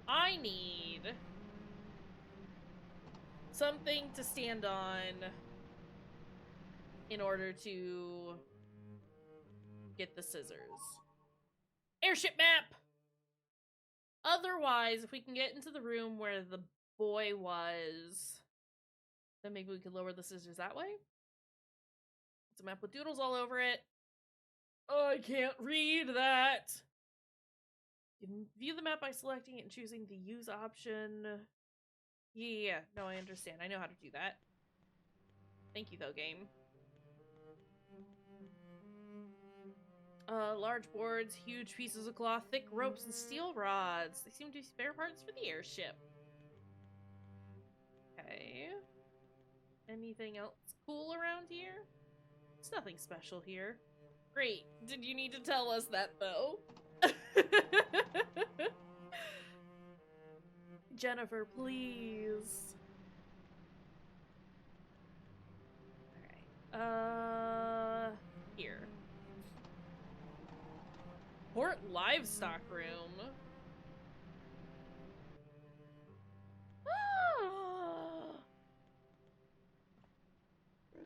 I need something to stand on in order to get the scissors. Airship map! Otherwise, if we can get into the room where the boy was, then maybe we could lower the scissors that way? It's a map with doodles all over it. I can't read that! You can view the map by selecting it and choosing the use option. Yeah, no, I understand. I know how to do that. Thank you, though, game. Large boards, huge pieces of cloth, thick ropes, and steel rods. They seem to be spare parts for the airship. Okay. Anything else cool around here? There's nothing special here. Great. Did you need to tell us that, though? Jennifer, please. Alright. Here. Port livestock room.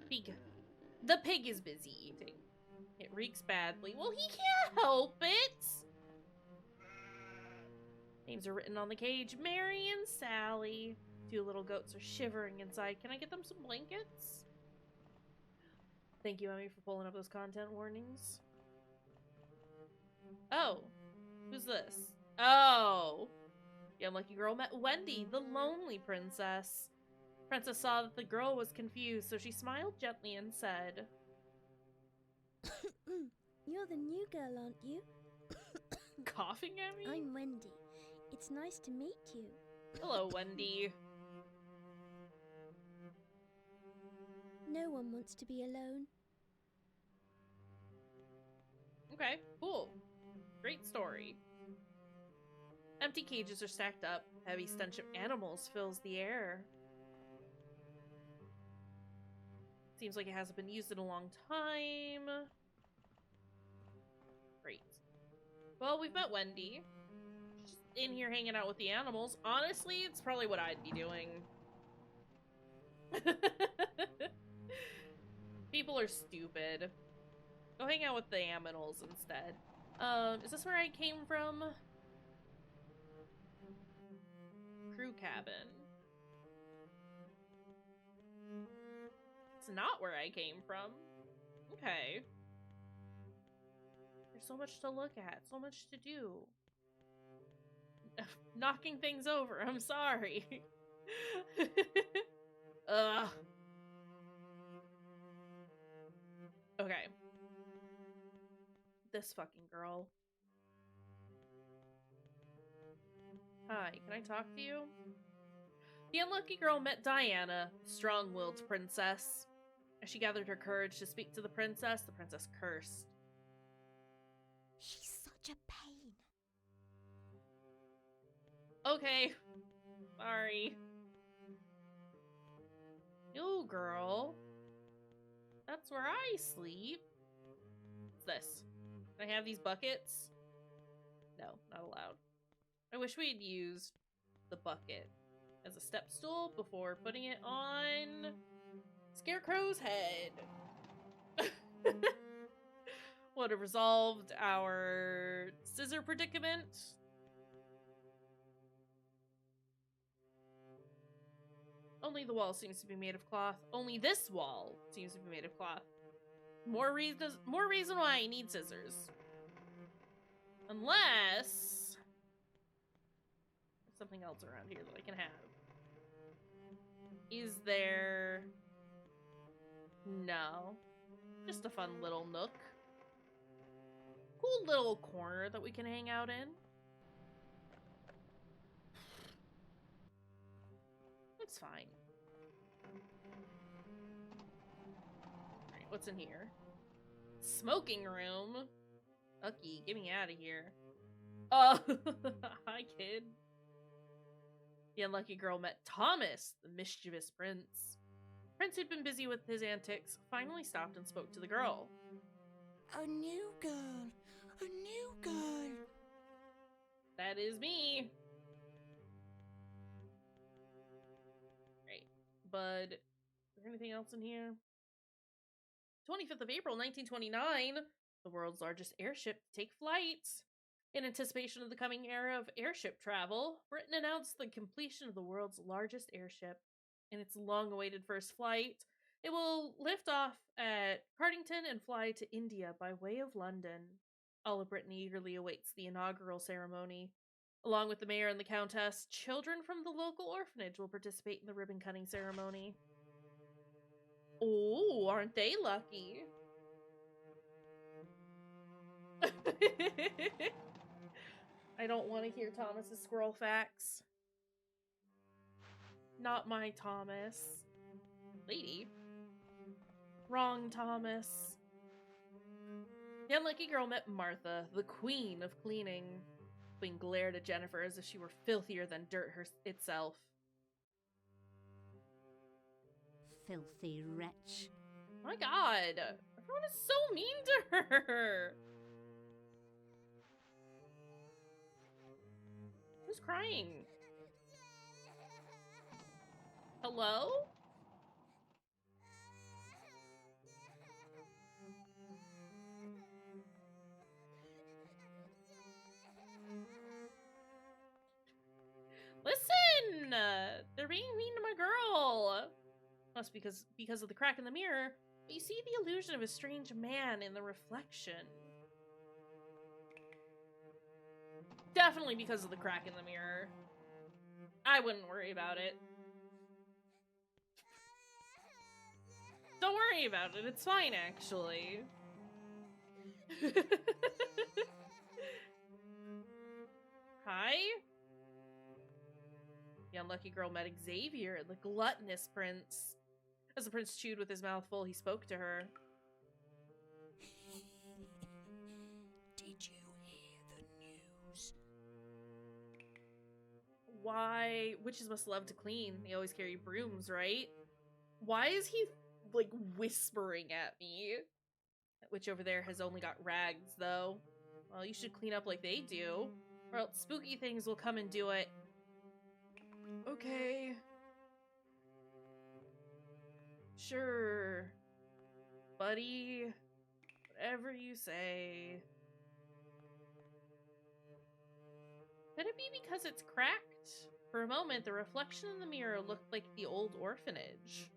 Pig. The pig is busy eating. It reeks badly. Well, he can't help it. Names are written on the cage. Mary and Sally. Two little goats are shivering inside. Can I get them some blankets? Thank you, Emmy, for pulling up those content warnings. Oh. Who's this? Oh. The unlucky girl met Wendy, the lonely princess. Princess saw that the girl was confused, so she smiled gently and said, You're the new girl, aren't you? coughing at me? I'm Wendy. It's nice to meet you. Hello, Wendy. No one wants to be alone. Okay, cool. Great story. Empty cages are stacked up. Heavy stench of animals fills the air. Seems like it hasn't been used in a long time. Great. Well, we've met Wendy. She's in here hanging out with the animals. Honestly, it's probably what I'd be doing. People are stupid. Go hang out with the aminals instead. Is this where I came from? Crew cabin. It's not where I came from. Okay. There's so much to look at, so much to do. Knocking things over, I'm sorry. Ugh. Okay. This fucking girl. Hi, can I talk to you? The unlucky girl met Diana, strong-willed princess. As she gathered her courage to speak to the princess cursed. She's such a pain. Okay. Sorry. Yo, girl. That's where I sleep. What's this? Can I have these buckets? No, not allowed. I wish we had used the bucket as a step stool before putting it on Scarecrow's head. Would have resolved our scissor predicament. Only the wall seems to be made of cloth. Only this wall seems to be made of cloth. More reason why I need scissors. Unless there's something else around here that I can have. Is there? No. Just a fun little nook. Cool little corner that we can hang out in. It's fine. Alright, what's in here? Smoking room? Ucky, get me out of here. Oh, hi, kid. The unlucky girl met Thomas, the mischievous prince. Prince, who'd been busy with his antics, finally stopped and spoke to the girl. A new girl. A new girl. That is me. Great. Bud, is there anything else in here? 25th of April, 1929. The world's largest airship to take flight. In anticipation of the coming era of airship travel, Britain announced the completion of the world's largest airship. In its long-awaited first flight, it will lift off at Cardington and fly to India by way of London. All of Britain eagerly awaits the inaugural ceremony. Along with the mayor and the countess, children from the local orphanage will participate in the ribbon-cutting ceremony. Oh, aren't they lucky? I don't want to hear Thomas's squirrel facts. Not my Thomas. Lady. Wrong Thomas. The unlucky girl met Martha, the queen of cleaning. Queen glared at Jennifer as if she were filthier than dirt itself. Filthy wretch. My god, everyone is so mean to her. Who's crying? Hello? Listen! They're being mean to my girl. Must because of the crack in the mirror, but you see the illusion of a strange man in the reflection. Definitely because of the crack in the mirror. I wouldn't worry about it. Don't worry about it, it's fine actually. Hi? The unlucky girl met Xavier, the gluttonous prince. As the prince chewed with his mouth full, he spoke to her. Did you hear the news? Why? Witches must love to clean. They always carry brooms, right? Why is he, like, whispering at me? That witch over there has only got rags, though. Well, you should clean up like they do, or else spooky things will come and do it. Okay. Sure. Buddy. Whatever you say. Could it be because it's cracked? For a moment, the reflection in the mirror looked like the old orphanage.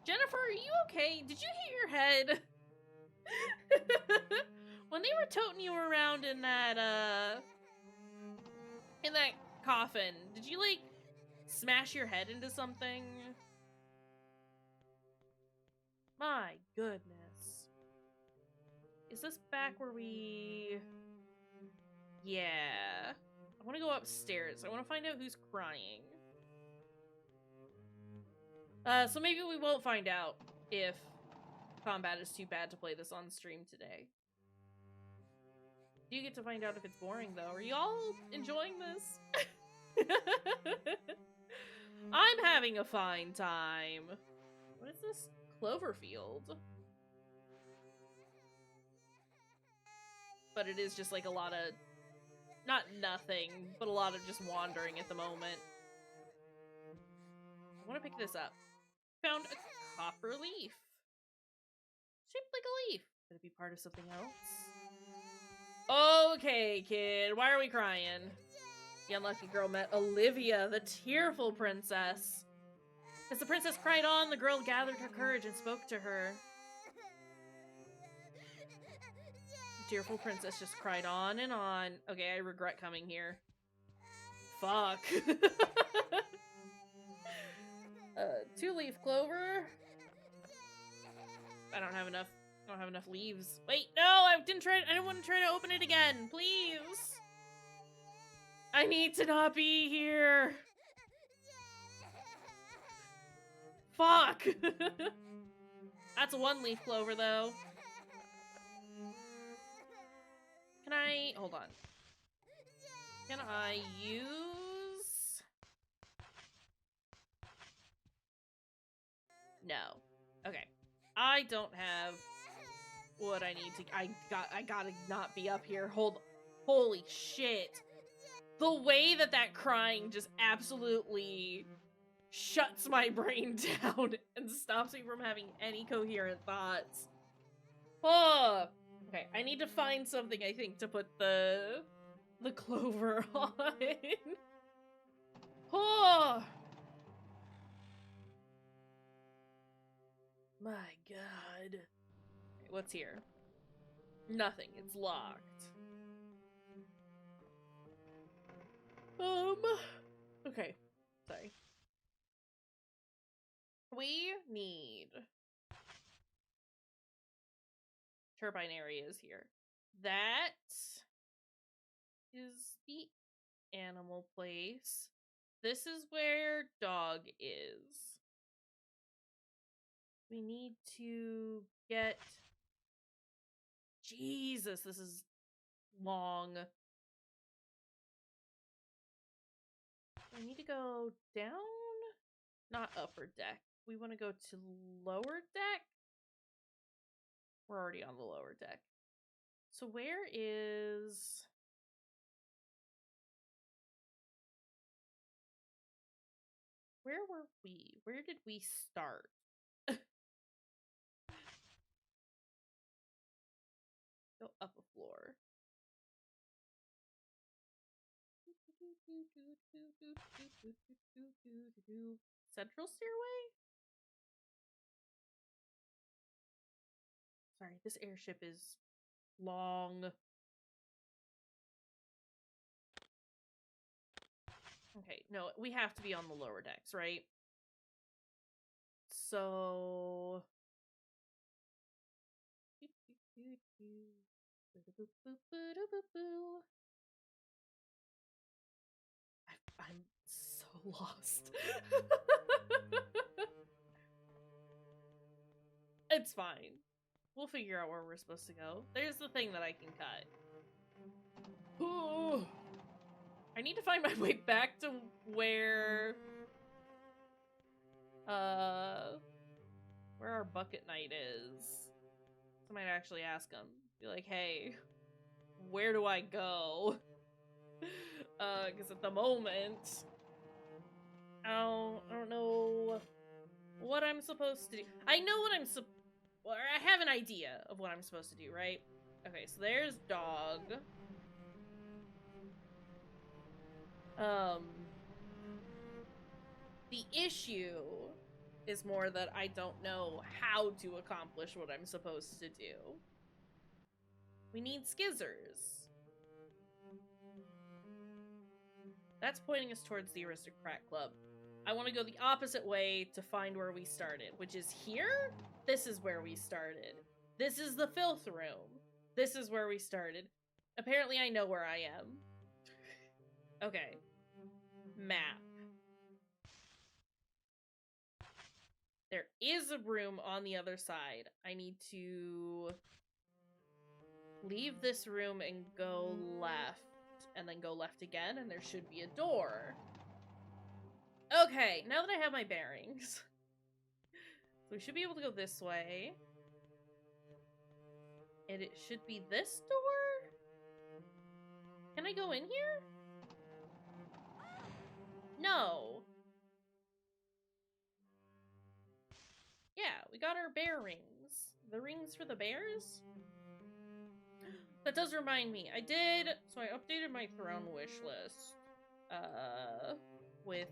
Jennifer, are you okay? Did you hit your head? When they were toting you around in that coffin, did you, like, smash your head into something? My goodness. Is this back where we... Yeah. I want to go upstairs. I want to find out who's crying. So maybe we won't find out if combat is too bad to play this on stream today. Do you get to find out if it's boring, though? Are y'all enjoying this? I'm having a fine time. What is this? Cloverfield. But it is just like a lot of... Not nothing, but a lot of just wandering at the moment. I want to pick this up. Found a copper leaf. Shaped like a leaf. Could it be part of something else? Okay, kid. Why are we crying? The unlucky girl met Olivia, the tearful princess. As the princess cried on, the girl gathered her courage and spoke to her. The tearful princess just cried on and on. Okay, I regret coming here. Fuck. 2-leaf clover. I don't have enough leaves. Wait, no, I didn't want to try to open it again. Please. I need to not be here. Fuck. That's a 1-leaf clover, though. Can I... Hold on. Can I use... No. Okay. I don't have what I need to... I gotta not be up here. Holy shit. The way that crying just absolutely shuts my brain down and stops me from having any coherent thoughts. Oh! Okay, I need to find something, I think, to put the clover on. Oh! My god. What's here? Nothing. It's locked. Okay. Sorry. We need turbine areas here. That is the animal place. This is where dog is. We need to get... Jesus, this is long. I need to go down? Not upper deck. We want to go to lower deck? We're already on the lower deck. So where is... Where were we? Where did we start? Go up a floor. Central stairway? Sorry, this airship is long. Okay, no, we have to be on the lower decks, right? So... I'm so lost. It's fine. We'll figure out where we're supposed to go. There's the thing that I can cut. Ooh. I need to find my way back to where our bucket knight is. I might actually ask him. Be like, hey, where do I go? Because at the moment, I don't know what I'm supposed to do. I know what I'm or I have an idea of what I'm supposed to do, right? Okay, so there's dog. The issue is more that I don't know how to accomplish what I'm supposed to do. We need skizzers. That's pointing us towards the Aristocrat Club. I want to go the opposite way to find where we started, which is here? This is where we started. This is the filth room. This is where we started. Apparently I know where I am. Okay. Map. There is a room on the other side. I need to leave this room and go left. And then go left again, and there should be a door. Okay, now that I have my bearings. So we should be able to go this way. And it should be this door? Can I go in here? No. Yeah, we got our bear rings. The rings for the bears? That does remind me. I updated my throne wish list. With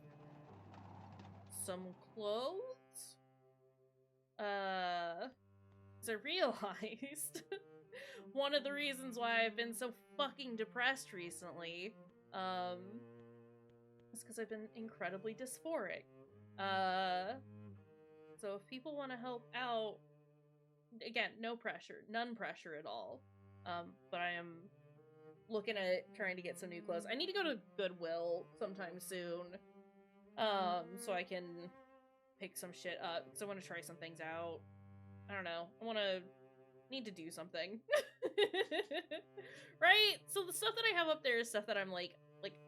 some clothes? As I realized, one of the reasons why I've been so fucking depressed recently, is because I've been incredibly dysphoric. So if people want to help out, again, no pressure, none pressure at all. But I am looking at trying to get some new clothes. I need to go to Goodwill sometime soon, so I can pick some shit up, because I want to try some things out. I don't know. Need to do something. Right? So the stuff that I have up there is stuff that I'm like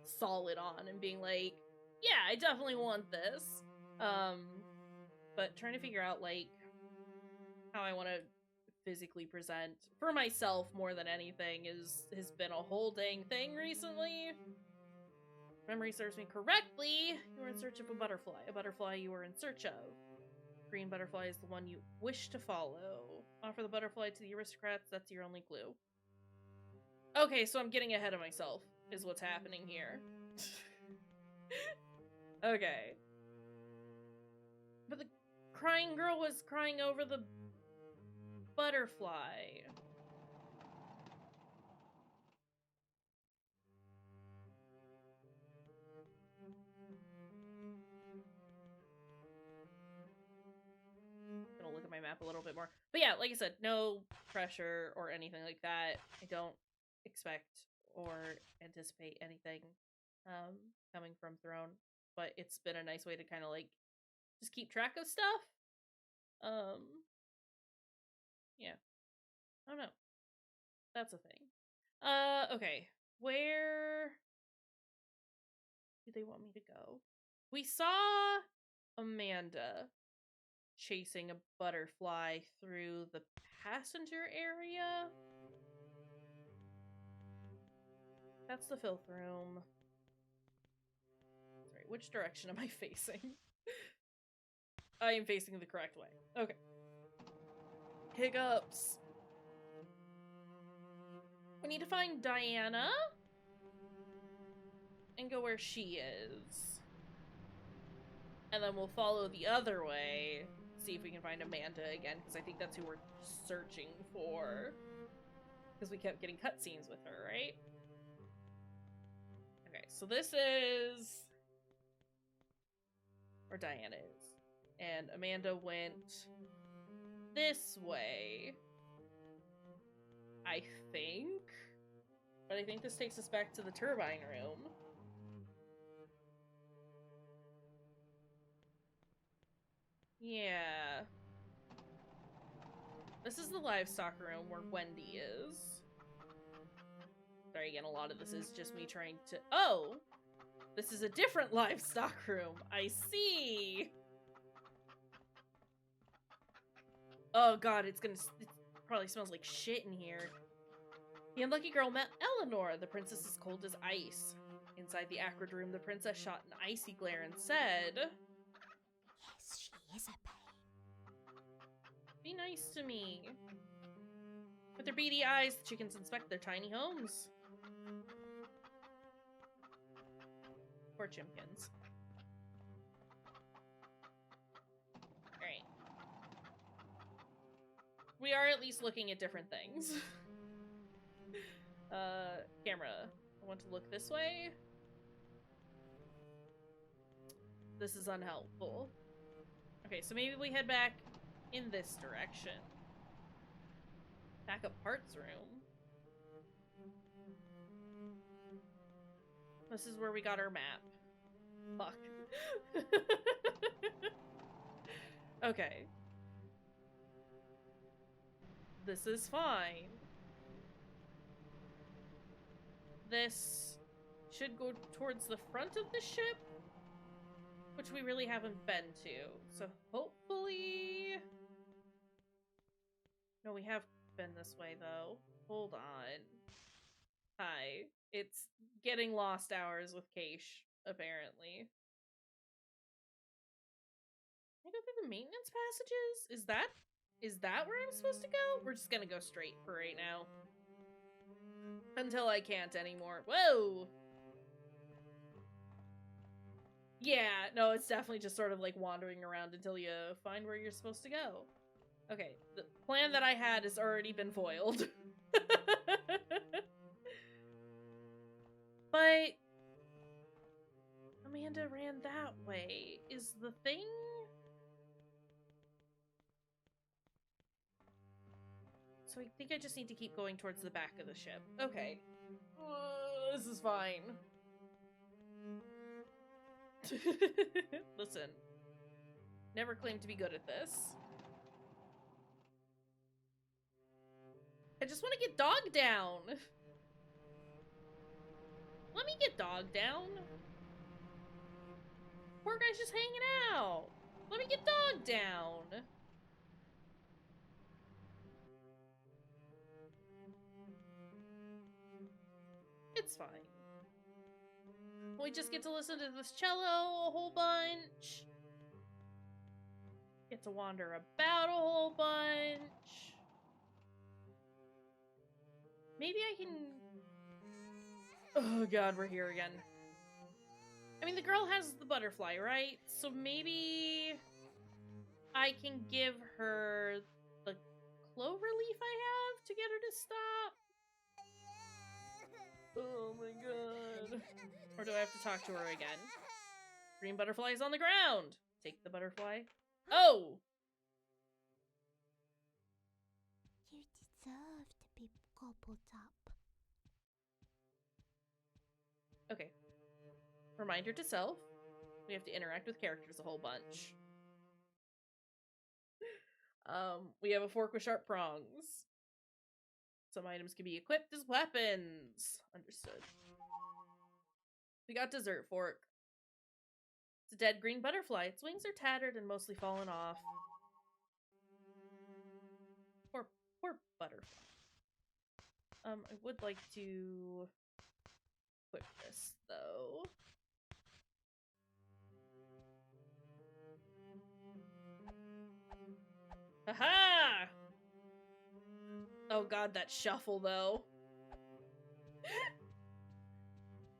solid on and being like, yeah, I definitely want this. But trying to figure out like how I want to physically present for myself more than anything has been a whole dang thing recently. If memory serves me correctly, you were in search of a butterfly you were in search of. Green butterfly is the one you wish to follow. Offer the butterfly to the aristocrats, that's your only clue. Okay, so I'm getting ahead of myself, is what's happening here. Okay. But the crying girl was crying over the butterfly. Gonna look at my map a little bit more. But yeah, like I said, no pressure or anything like that. I don't expect or anticipate anything coming from Throne, but it's been a nice way to kind of like just keep track of stuff. Yeah. I don't know. That's a thing. Okay. Where do they want me to go? We saw Amanda chasing a butterfly through the passenger area. That's the filth room. Sorry, which direction am I facing? I am facing the correct way. Okay. Hiccups. We need to find Diana and go where she is. And then we'll follow the other way, see if we can find Amanda again, because I think that's who we're searching for. Because we kept getting cutscenes with her, right? Okay, so this is where Diana is. And Amanda went this way, I think. But I think this takes us back to the turbine room. Yeah. This is the livestock room where Wendy is. Sorry, again, a lot of this is just me trying to... Oh! This is a different livestock room. I see! Oh god, it probably smells like shit in here. The unlucky girl met Eleanor, the princess is cold as ice. Inside the acrid room, the princess shot an icy glare and said... Yes, she is a pain. Be nice to me. With their beady eyes, the chickens inspect their tiny homes. Poor chimkins. Alright. We are at least looking at different things. Camera. I want to look this way. This is unhelpful. Okay, so maybe we head back in this direction. Backup parts room. This is where we got our map. Fuck. Okay. This is fine. This should go towards the front of the ship, which we really haven't been to. So hopefully... No, we have been this way, though. Hold on. Hi. It's getting lost hours with Kaysh, apparently. Can I go through the maintenance passages? Is that where I'm supposed to go? We're just gonna go straight for right now. Until I can't anymore. Whoa! Yeah, no, it's definitely just sort of like wandering around until you find where you're supposed to go. Okay, the plan that I had has already been foiled. But Amanda ran that way. Is the thing? So I think I just need to keep going towards the back of the ship. Okay. This is fine. Listen. Never claimed to be good at this. I just want to get Dog down. Let me get Dog down. Poor guy's just hanging out. Let me get Dog down. It's fine. We just get to listen to this cello a whole bunch. Get to wander about a whole bunch. Maybe I can... Oh god, we're here again. I mean, the girl has the butterfly, right? So maybe I can give her the slow relief I have to get her to stop? Oh my god. Or do I have to talk to her again? Green butterflies on the ground! Take the butterfly. Oh! You deserve to be gobbled up. Okay. Reminder to self. We have to interact with characters a whole bunch. We have a fork with sharp prongs. Some items can be equipped as weapons. Understood. We got dessert fork. It's a dead green butterfly. Its wings are tattered and mostly fallen off. Poor butterfly. I would like to equip this, though. Haha! Oh god, that shuffle, though.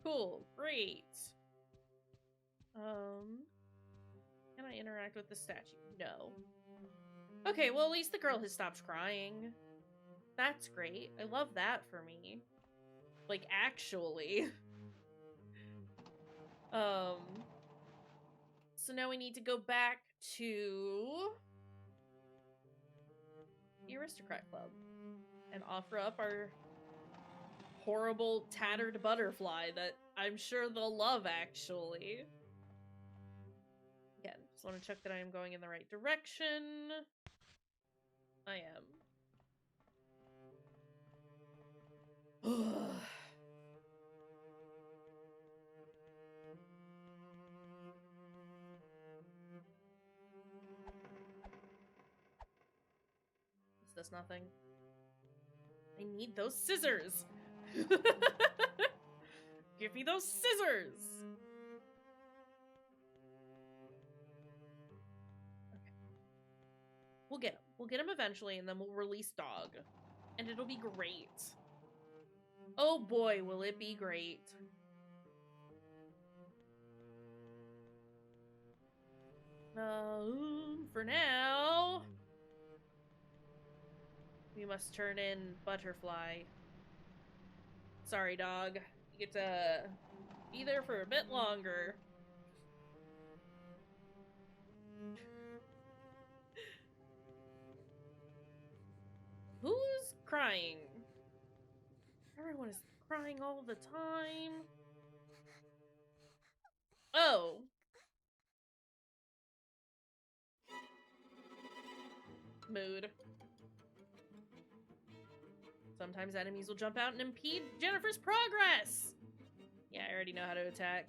Cool, great. Can I interact with the statue? No. Okay, well, at least the girl has stopped crying. That's great. I love that for me. Like, actually. So now we need to go back to the Aristocrat Club and offer up our horrible, tattered butterfly that I'm sure they'll love, actually. Again, just want to check that I am going in the right direction. I am. This does nothing. I need those scissors! Give me those scissors! Okay. We'll get him. We'll get him eventually, and then we'll release Dog. And it'll be great. Oh boy, will it be great. For now... we must turn in Butterfly. Sorry, Dog. You get to be there for a bit longer. Who's crying? Everyone is crying all the time. Oh. Mood. Sometimes enemies will jump out and impede Jennifer's progress! Yeah, I already know how to attack.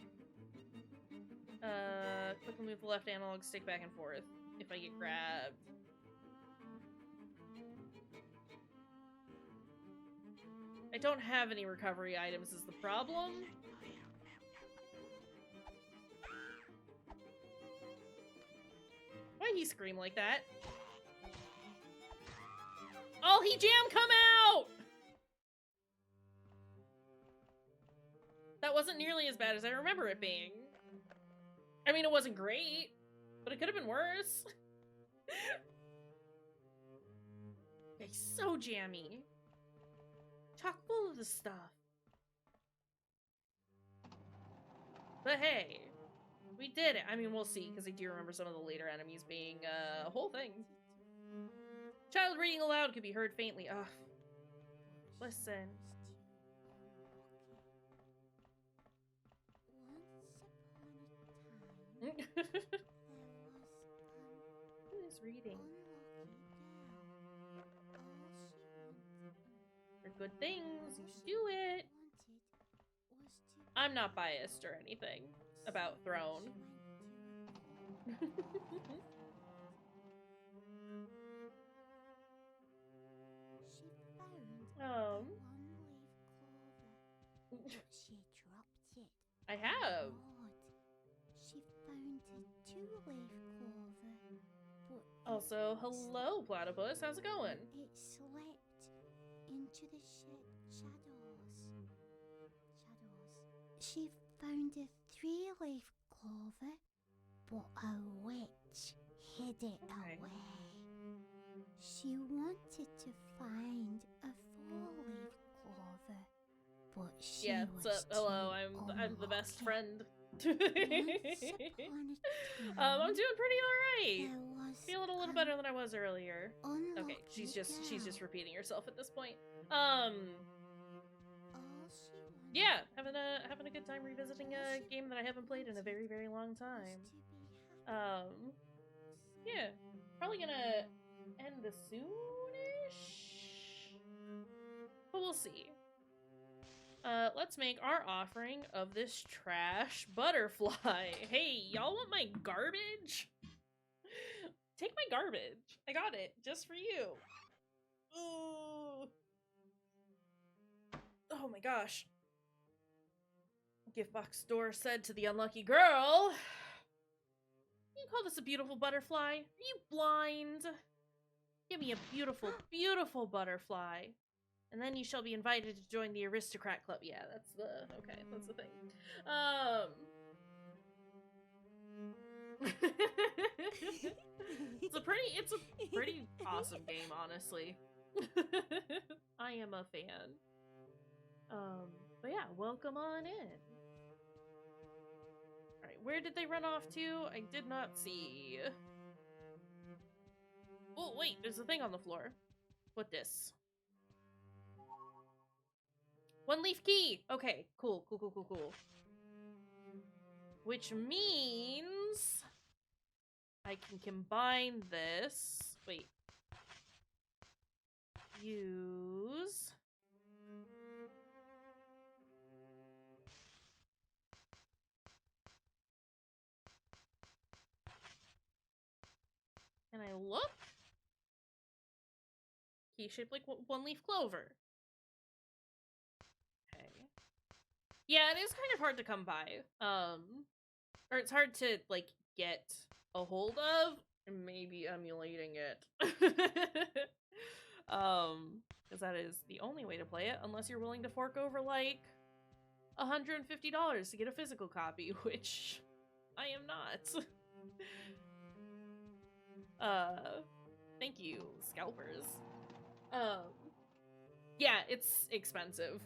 Quickly move the left analog stick back and forth if I get grabbed. I don't have any recovery items is the problem. Why'd he scream like that? Oh, he jam come out! That wasn't nearly as bad as I remember it being. I mean, it wasn't great, but it could have been worse. It's so jammy. Chock full of the stuff. But hey, we did it. I mean, we'll see, because I do remember some of the later enemies being a whole thing. Child reading aloud could be heard faintly. Ugh. Listen. Who is reading? For good things, you should do it. I'm not biased or anything about Throne. She dropped it. I have. She found a two-leaf clover, but also, hello, Platypus. How's it going? It slipped into the shadows. She found a three-leaf clover, but a witch hid it away. She wanted to find a four-leaf clover, but she Yeah, was what's up? Hello, I'm the best friend. I'm doing pretty alright. Feeling a little better than I was earlier. Okay, she's just repeating herself at this point. Yeah, having a good time revisiting a game that I haven't played in a very, very long time. Yeah, probably gonna end this soonish, but we'll see. Let's make our offering of this trash butterfly. Hey, y'all want my garbage? Take my garbage. I got it, just for you. Ooh. Oh my gosh. Gift box store said to the unlucky girl, "You call this a beautiful butterfly? Are you blind? Give me a beautiful, beautiful butterfly. And then you shall be invited to join the aristocrat club." Yeah, that's the thing. It's a pretty awesome game, honestly. I am a fan. But yeah, welcome on in. Alright, where did they run off to? I did not see. Oh, wait, there's a thing on the floor. What this? One leaf key! Okay, cool. Which means I can combine this. Wait. Use. Can I look? Key shaped like one leaf clover. Okay. Yeah, it is kind of hard to come by. Or it's hard to, like, get a hold of. Maybe emulating it. Because that is the only way to play it, unless you're willing to fork over, like, $150 to get a physical copy, which I am not. Thank you, scalpers. Yeah, it's expensive.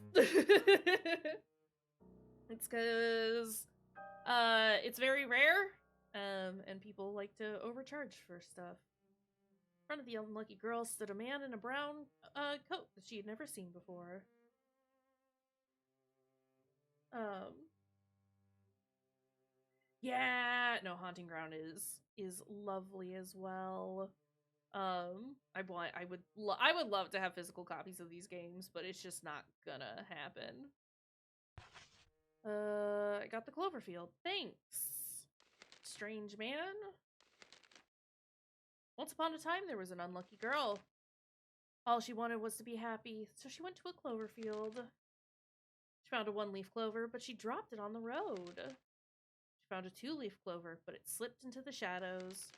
It's because, it's very rare, and people like to overcharge for stuff. In front of the unlucky girl stood a man in a brown, coat that she had never seen before. Yeah, no, Haunting Ground is lovely as well. I would love to have physical copies of these games, but it's just not gonna happen. I got the Cloverfield. Thanks, strange man. Once upon a time, there was an unlucky girl. All she wanted was to be happy, so she went to a Cloverfield. She found a one-leaf clover, but she dropped it on the road. She found a two-leaf clover, but it slipped into the shadows.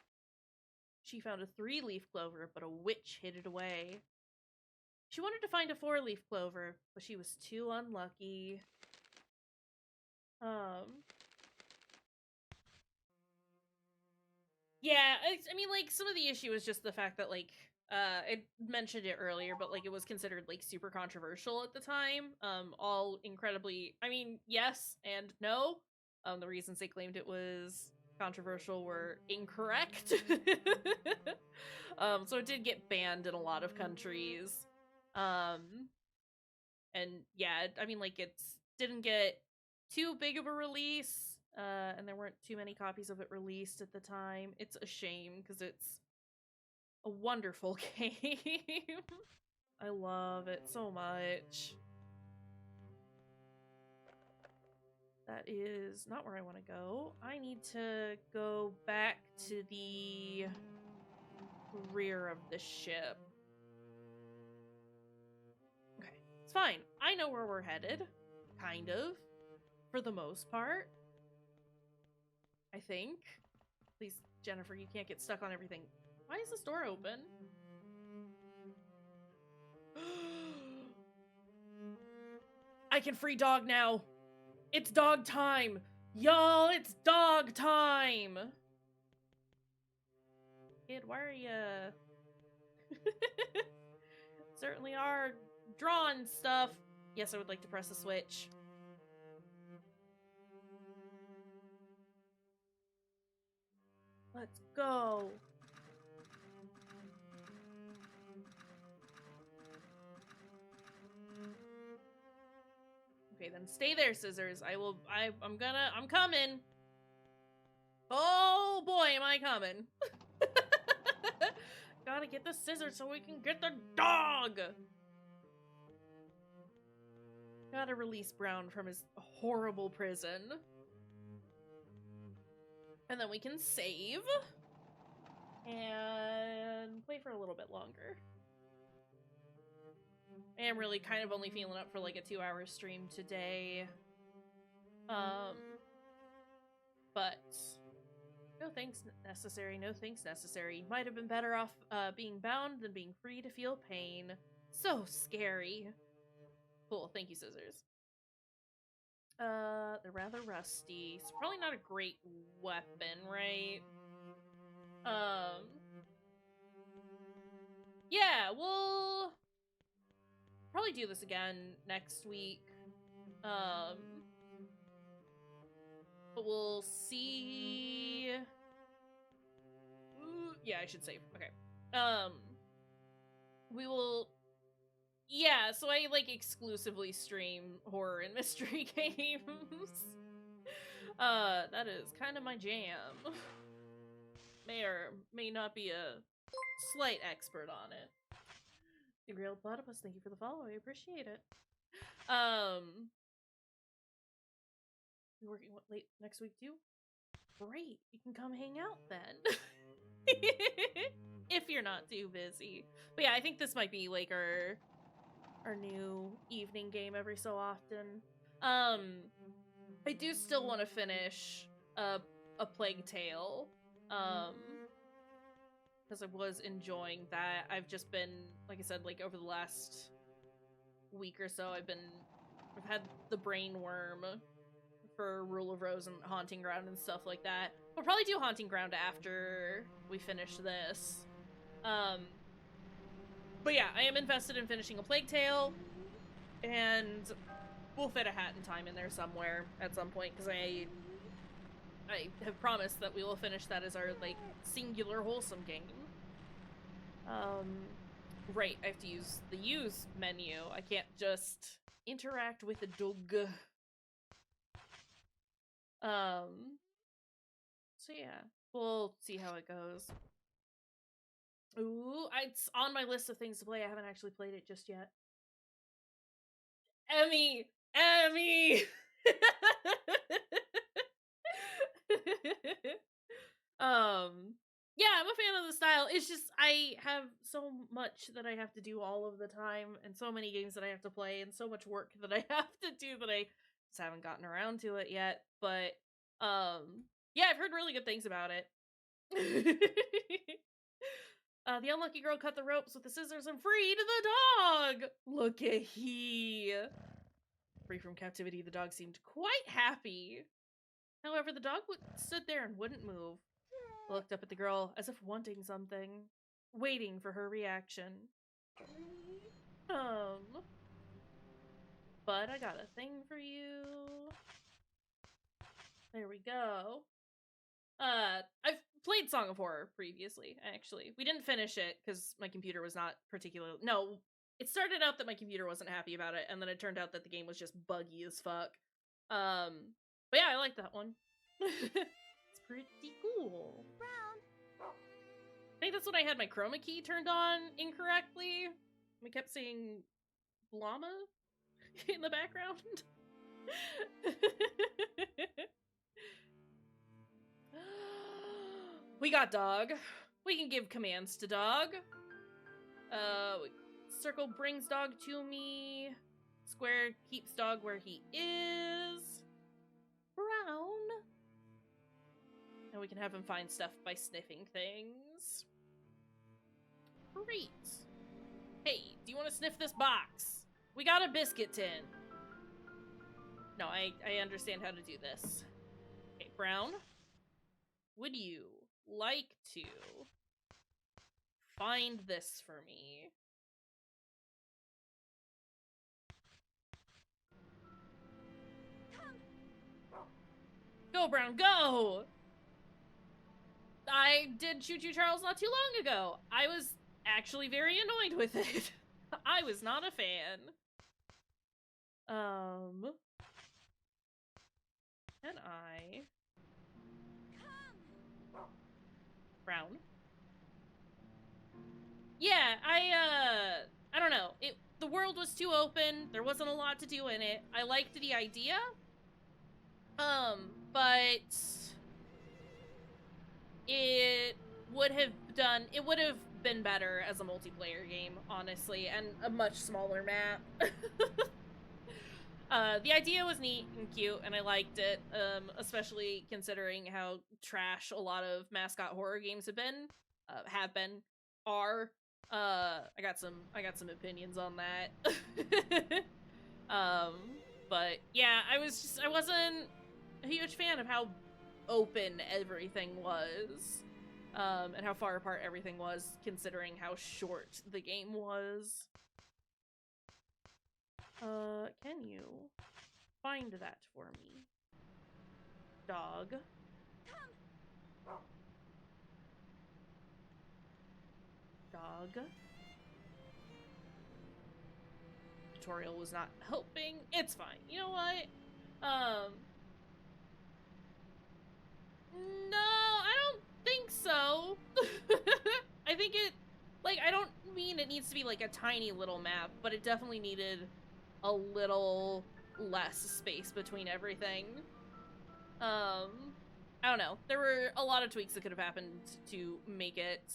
She found a three-leaf clover, but a witch hid it away. She wanted to find a four-leaf clover, but she was too unlucky. Yeah, I mean, like, some of the issue is just the fact that, like, I mentioned it earlier, but, like, it was considered, like, super controversial at the time. All incredibly, I mean, yes and no. The reasons they claimed it was controversial were incorrect. So it did get banned in a lot of countries. And yeah, I mean, like, didn't get too big of a release. And there weren't too many copies of it released at the time. It's a shame, because it's a wonderful game. I love it so much. That is not where I want to go. I need to go back to the rear of the ship. Okay, it's fine. I know where we're headed. Kind of. For the most part. I think. Please, Jennifer, you can't get stuck on everything. Why is this door open? I can free dog now. It's dog time. Y'all, it's dog time. Kid, why are you... Certainly are. Drawn stuff. Yes, I would like to press a switch. Let's go. Okay, then stay there, Scissors. I'm coming. Oh boy, am I coming. Gotta get the scissors so we can get the dog. Gotta release Brown from his horrible prison. And then we can save. And play for a little bit longer. I am really kind of only feeling up for like a 2-hour stream today. But no thanks necessary, no thanks necessary. Might have been better off being bound than being free to feel pain. So scary. Cool, thank you, Scissors. They're rather rusty. It's probably not a great weapon, right? Yeah, we'll probably do this again next week. But we'll see. Ooh, yeah, I should save. Okay. We will. Yeah, so I like exclusively stream horror and mystery games. That is kind of my jam. May or may not be a slight expert on it. The Real Platypus, thank you for the follow. I appreciate it. You working late next week too? Great, you can come hang out then. If you're not too busy. But yeah, I think this might be like our new evening game every so often. I do still want to finish a Plague Tale. Because I was enjoying that. I've just been, like I said, like over the last week or so, I've had the brain worm for Rule of Rose and Haunting Ground and stuff like that. We'll probably do Haunting Ground after we finish this. But yeah, I am invested in finishing a Plague Tale, and we'll fit a Hat in Time in there somewhere at some point, because I have promised that we will finish that as our, like, singular wholesome game. Right, I have to use the use menu. I can't just interact with a dog. So yeah, we'll see how it goes. Ooh, it's on my list of things to play. I haven't actually played it just yet. Emmy! Yeah, I'm a fan of the style. It's just, I have so much that I have to do all of the time, and so many games that I have to play, and so much work that I have to do that I just haven't gotten around to it yet. But, yeah, I've heard really good things about it. The unlucky girl cut the ropes with the scissors and freed the dog! Look at he. Free from captivity, the dog seemed quite happy. However, the dog stood there and wouldn't move. Looked up at the girl as if wanting something, waiting for her reaction. But I got a thing for you. There we go. I've played Song of Horror previously, actually. We didn't finish it because my computer was not particularly... No, it started out that my computer wasn't happy about it, and then it turned out that the game was just buggy as fuck. But yeah, I like that one. It's pretty cool. Brown. I think that's when I had my chroma key turned on incorrectly. We kept saying llama in the background. We got dog. We can give commands to dog. Circle brings dog to me. Square keeps dog where he is. Brown. And we can have him find stuff by sniffing things. Great. Hey, do you want to sniff this box? We got a biscuit tin. No, I understand how to do this. Okay, Brown. Would you like to find this for me. Go, Brown, go! I did Choo Choo Charles not too long ago. I was actually very annoyed with it. I was not a fan. Can I... Brown? Yeah, I don't know. The world was too open. There wasn't a lot to do in it. I liked the idea. But it would have been better as a multiplayer game, honestly, and a much smaller map. The idea was neat and cute, and I liked it, especially considering how trash a lot of mascot horror games are. I got some opinions on that. But yeah, I wasn't a huge fan of how open everything was, and how far apart everything was, considering how short the game was. Can you find that for me? Dog. Dog. Tutorial was not helping. It's fine. You know what? No, I don't think so. I think I don't mean it needs to be like a tiny little map, but it definitely needed a little less space between everything. I don't know. There were a lot of tweaks that could have happened to make it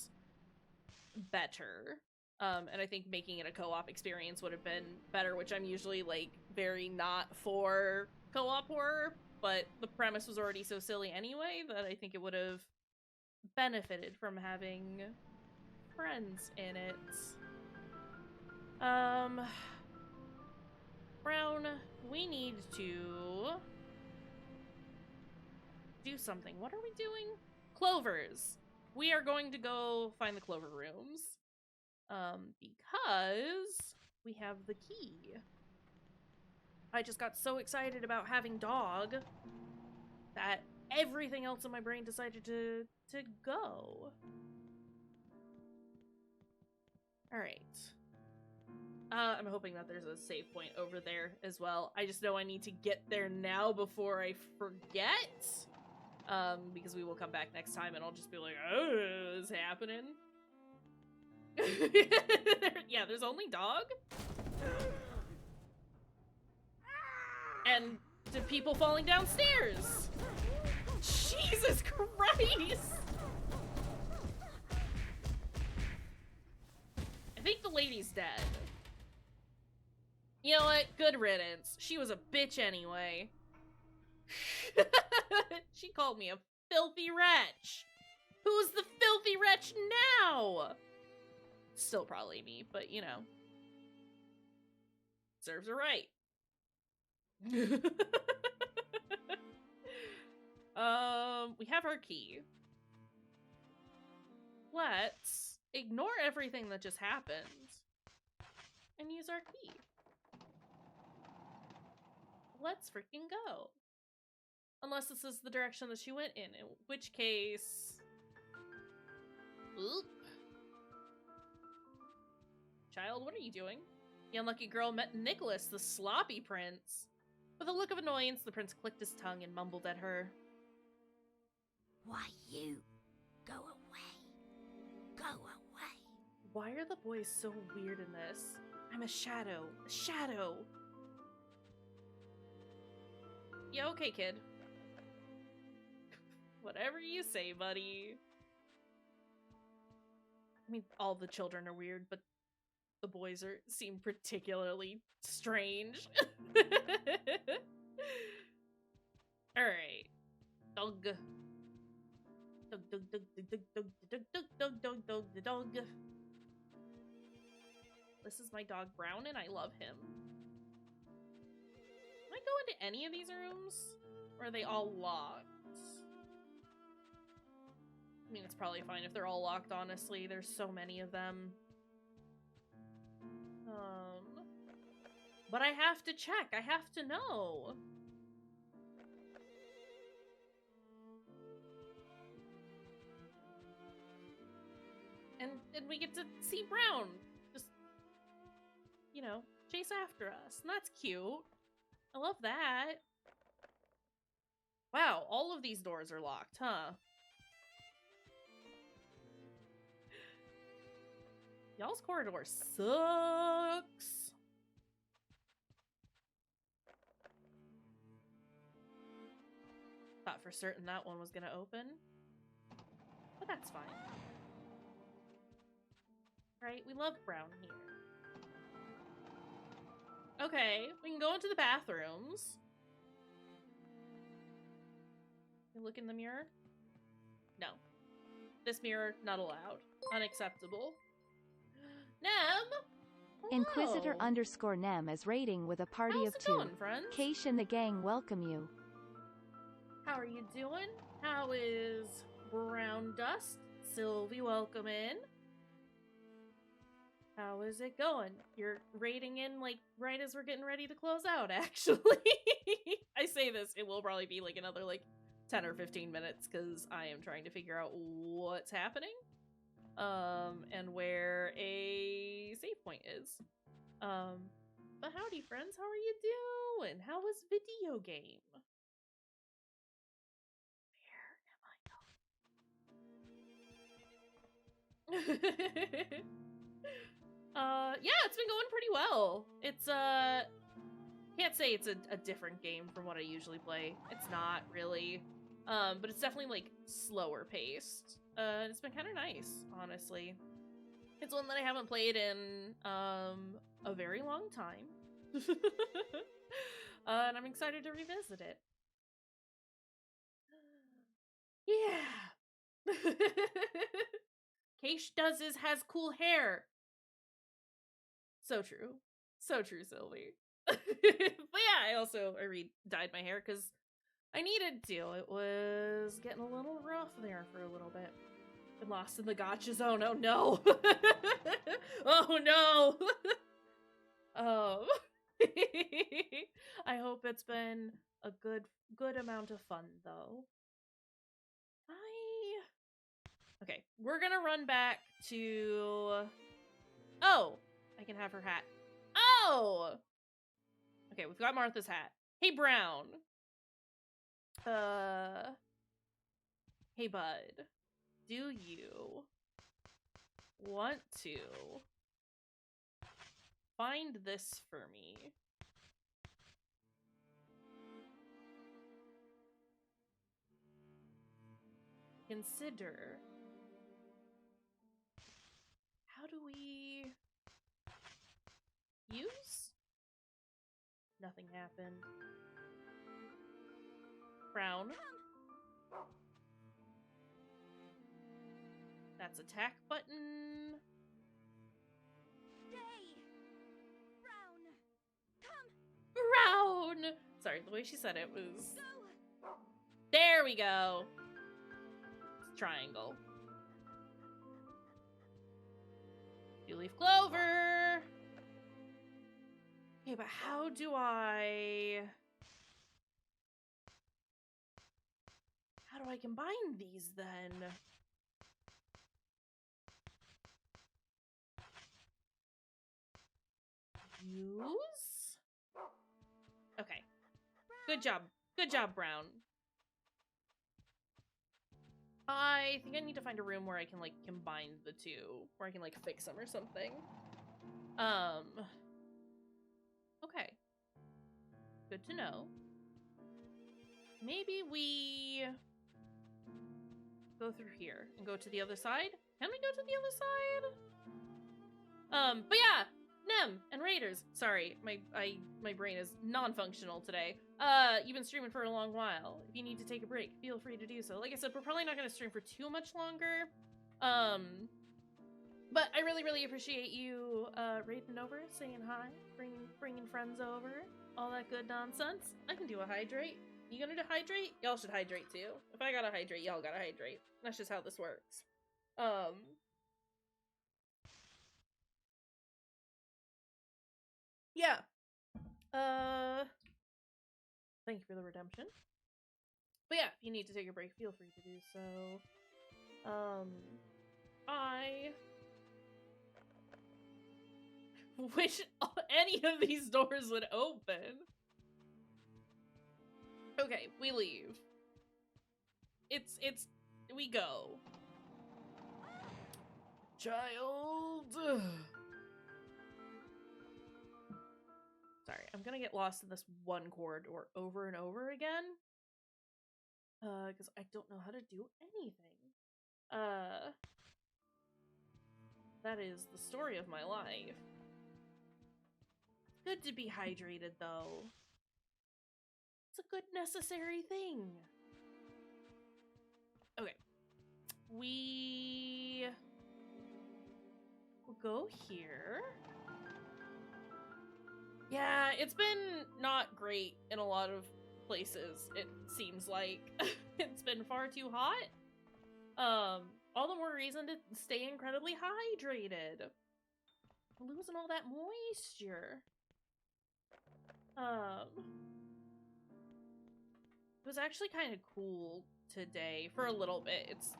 better. And I think making it a co-op experience would have been better, which I'm usually, like, very not for co-op horror, but the premise was already so silly anyway that I think it would have benefited from having friends in it. Brown, we need to do something. What are we doing? Clovers. We are going to go find the clover rooms. Because we have the key. I just got so excited about having dog that everything else in my brain decided to go. Alright. I'm hoping that there's a save point over there as well. I just know I need to get there now before I forget. Because we will come back next time and I'll just be like, oh, is happening? Yeah, there's only dog. And to people falling downstairs. Jesus Christ! I think the lady's dead. You know what? Good riddance. She was a bitch anyway. She called me a filthy wretch. Who's the filthy wretch now? Still probably me, but you know. Serves her right. We have our key. Let's ignore everything that just happened and use our key. Let's freaking go. Unless this is the direction that she went in which case... Oop. Child, what are you doing? The unlucky girl met Nicholas, the sloppy prince. With a look of annoyance, the prince clicked his tongue and mumbled at her. Why, you go away. Go away. Why are the boys so weird in this? I'm a shadow. A shadow. Yeah, okay, kid. Whatever you say, buddy. I mean, all the children are weird, but the boys seem particularly strange. Alright. Dog. Dog, dog, dog, dog, dog, dog, dog, dog, dog, dog, dog, dog. This is my dog Brown, and I love him. Can I go into any of these rooms? Or are they all locked? I mean, it's probably fine if they're all locked, honestly. There's so many of them. But I have to check. I have to know. And we get to see Brown just, you know, chase after us. And that's cute. I love that. Wow, all of these doors are locked, huh? Y'all's corridor sucks. Thought for certain that one was gonna open. But that's fine. Right? We love Brown here. Okay, we can go into the bathrooms. You look in the mirror? No. This mirror, not allowed. Unacceptable. Nem! Inquisitor _Nem is rating with a party How's of it 2. going, friends? Kaysh and the gang welcome you. How are you doing? How is Brown Dust? Sylvie, welcome in. How is it going? You're raiding in, like, right as we're getting ready to close out, actually. I say this, it will probably be, like, another, like, 10 or 15 minutes, because I am trying to figure out what's happening. And where a save point is. But howdy, friends. How are you doing? How was video game? Where am I going? Yeah, it's been going pretty well. It's, can't say it's a different game from what I usually play. It's not, really. But it's definitely, like, slower paced. It's been kind of nice, honestly. It's one that I haven't played in, a very long time. And I'm excited to revisit it. Yeah. Kaysh has cool hair. So true. So true, Sylvie. But yeah, I dyed my hair because I needed to. It was getting a little rough there for a little bit. Been lost in the gotcha zone. Oh no. Oh no. I hope it's been a good amount of fun though. Okay, we're gonna run back to... Oh! I can have her hat. Oh! Okay, we've got Martha's hat. Hey, Brown. Hey, bud. Do you want to find this for me? Consider... How do we... use? Nothing happened. Brown. That's attack button. Stay! Brown! Come! Brown! Sorry, the way she said it was... Go! There we go! It's triangle. Two-leaf clover! Okay, but how do I combine these then? Use? Okay. Good job. Good job, Brown. I think I need to find a room where I can, like, combine the two. Where I can, like, fix them or something. Okay. Good to know. Maybe we go through here and go to the other side? Can we go to the other side? But yeah! Nem and Raiders. Sorry, my brain is non-functional today. You've been streaming for a long while. If you need to take a break, feel free to do so. Like I said, we're probably not going to stream for too much longer. But I really, really appreciate you raiding over, saying hi, bringing friends over, all that good nonsense. I can do a hydrate. You gonna hydrate? Y'all should hydrate too. If I gotta hydrate, y'all gotta hydrate. That's just how this works. Yeah. Thank you for the redemption. But yeah, if you need to take a break, feel free to do so. I wish any of these doors would open. Okay, we leave. We go. Child. Sorry, I'm gonna get lost in this one corridor over and over again. Because I don't know how to do anything. That is the story of my life. Good to be hydrated, though. It's a good, necessary thing. Okay. We will go here. Yeah, it's been not great in a lot of places, it seems like. It's been far too hot. All the more reason to stay incredibly hydrated. Losing all that moisture. It was actually kind of cool today for a little bit. It's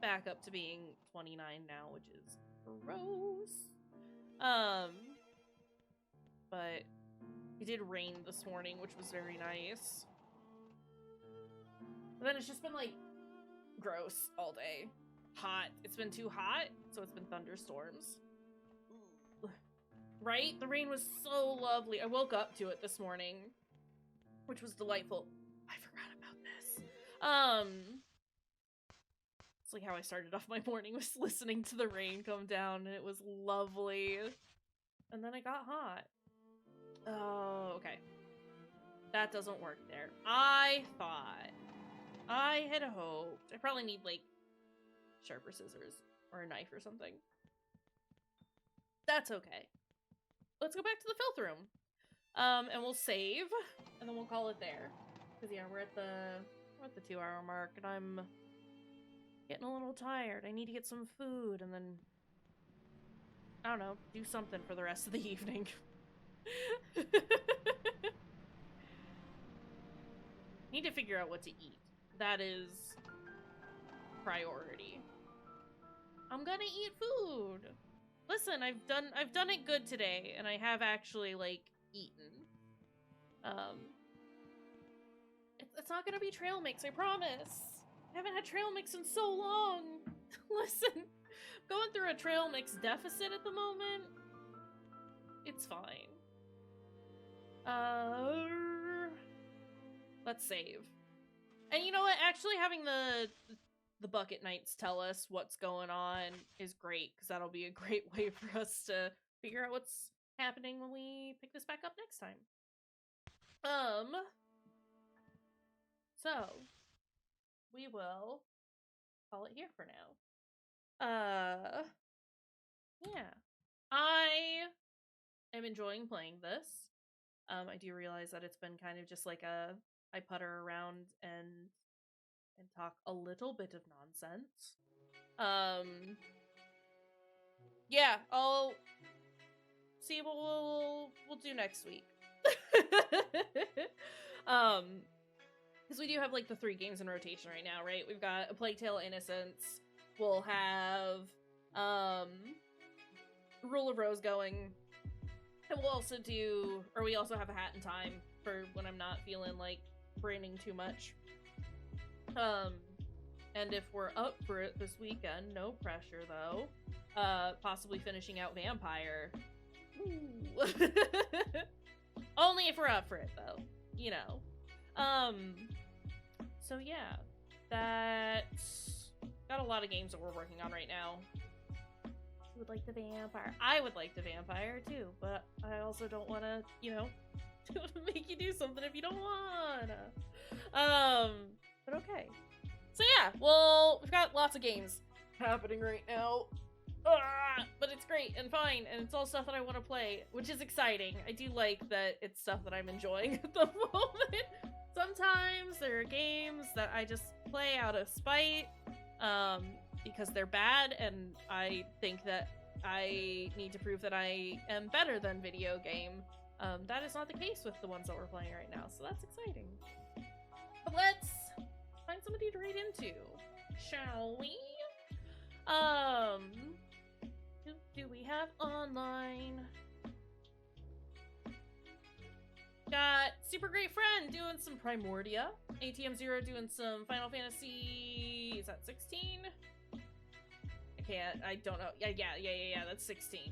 back up to being 29 now, which is gross. But it did rain this morning, which was very nice. But then it's just been like gross all day. Hot. It's been too hot, so it's been thunderstorms. Right? The rain was so lovely. I woke up to it this morning, which was delightful. I forgot about this. It's like how I started off my morning, was listening to the rain come down, and it was lovely. And then it got hot. Oh, okay. That doesn't work there. I had hoped. I probably need, like, sharper scissors or a knife or something. That's okay. Let's go back to the filth room. And we'll save, and then we'll call it there. Because, yeah, we're at the 2-hour mark, and I'm getting a little tired. I need to get some food, and then, I don't know, do something for the rest of the evening. Need to figure out what to eat. That is priority. I'm gonna eat food. Listen, I've done it good today, and I have actually, like, eaten. It's not gonna be trail mix, I promise. I haven't had trail mix in so long. Listen, going through a trail mix deficit at the moment. It's fine. Let's save. And you know what? Actually having the bucket knights tell us what's going on is great, because that'll be a great way for us to figure out what's happening when we pick this back up next time. So we will call it here for now. Yeah. I am enjoying playing this. I do realize that it's been kind of just like I putter around and talk a little bit of nonsense. Yeah, I'll see what we'll do next week. Because we do have like the 3 games in rotation right now, right? We've got A Plague Tale: Innocence. We'll have Rule of Rose going. And we'll also do, or we also have A Hat in Time for when I'm not feeling like braining too much. And if we're up for it this weekend, no pressure though, possibly finishing out Vampire. Ooh. Only if we're up for it though, you know. So yeah, that's got a lot of games that we're working on right now. Who would like the Vampire? I would like the Vampire too, but I also don't want to, you know, make you do something if you don't wanna. But okay. So yeah, well, we've got lots of games happening right now. But it's great and fine, and it's all stuff that I want to play, which is exciting. I do like that it's stuff that I'm enjoying at the moment. Sometimes there are games that I just play out of spite, because they're bad, and I think that I need to prove that I am better than video game. That is not the case with the ones that we're playing right now, so that's exciting. But let's find somebody to raid into, shall we? Who do we have online? Got Super Great Friend doing some Primordia. ATM0 doing some Final Fantasy... Is that 16? I don't know. Yeah, that's 16.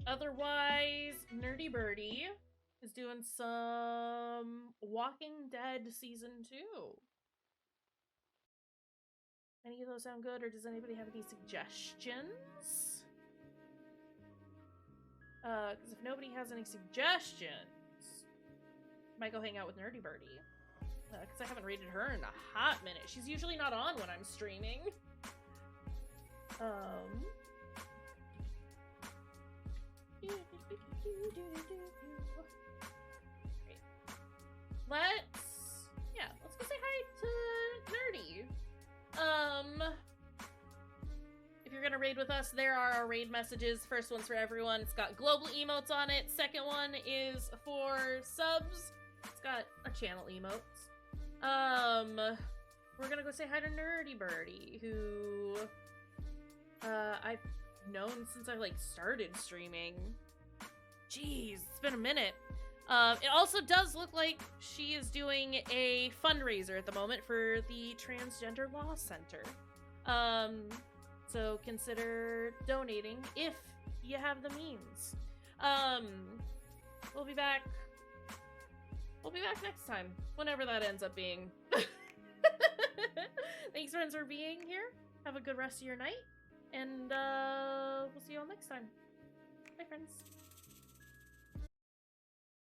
Otherwise, Nerdy Birdie is doing some Walking Dead Season 2. Any of those sound good, or does anybody have any suggestions? Because if nobody has any suggestions, I might go hang out with Nerdy Birdie. Because I haven't rated her in a hot minute. She's usually not on when I'm streaming. Let's go say hi to Nerdy. If you're gonna raid with us, there are our raid messages. First one's for everyone. It's got global emotes on it. Second one is for subs. It's got our channel emotes. We're gonna go say hi to Nerdy Birdie, who I've known since I started streaming. Jeez, it's been a minute. It also does look like she is doing a fundraiser at the moment for the Transgender Law Center. So consider donating if you have the means. We'll be back next time, whenever that ends up being. Thanks, friends, for being here. Have a good rest of your night, and we'll see you all next time. Bye, friends.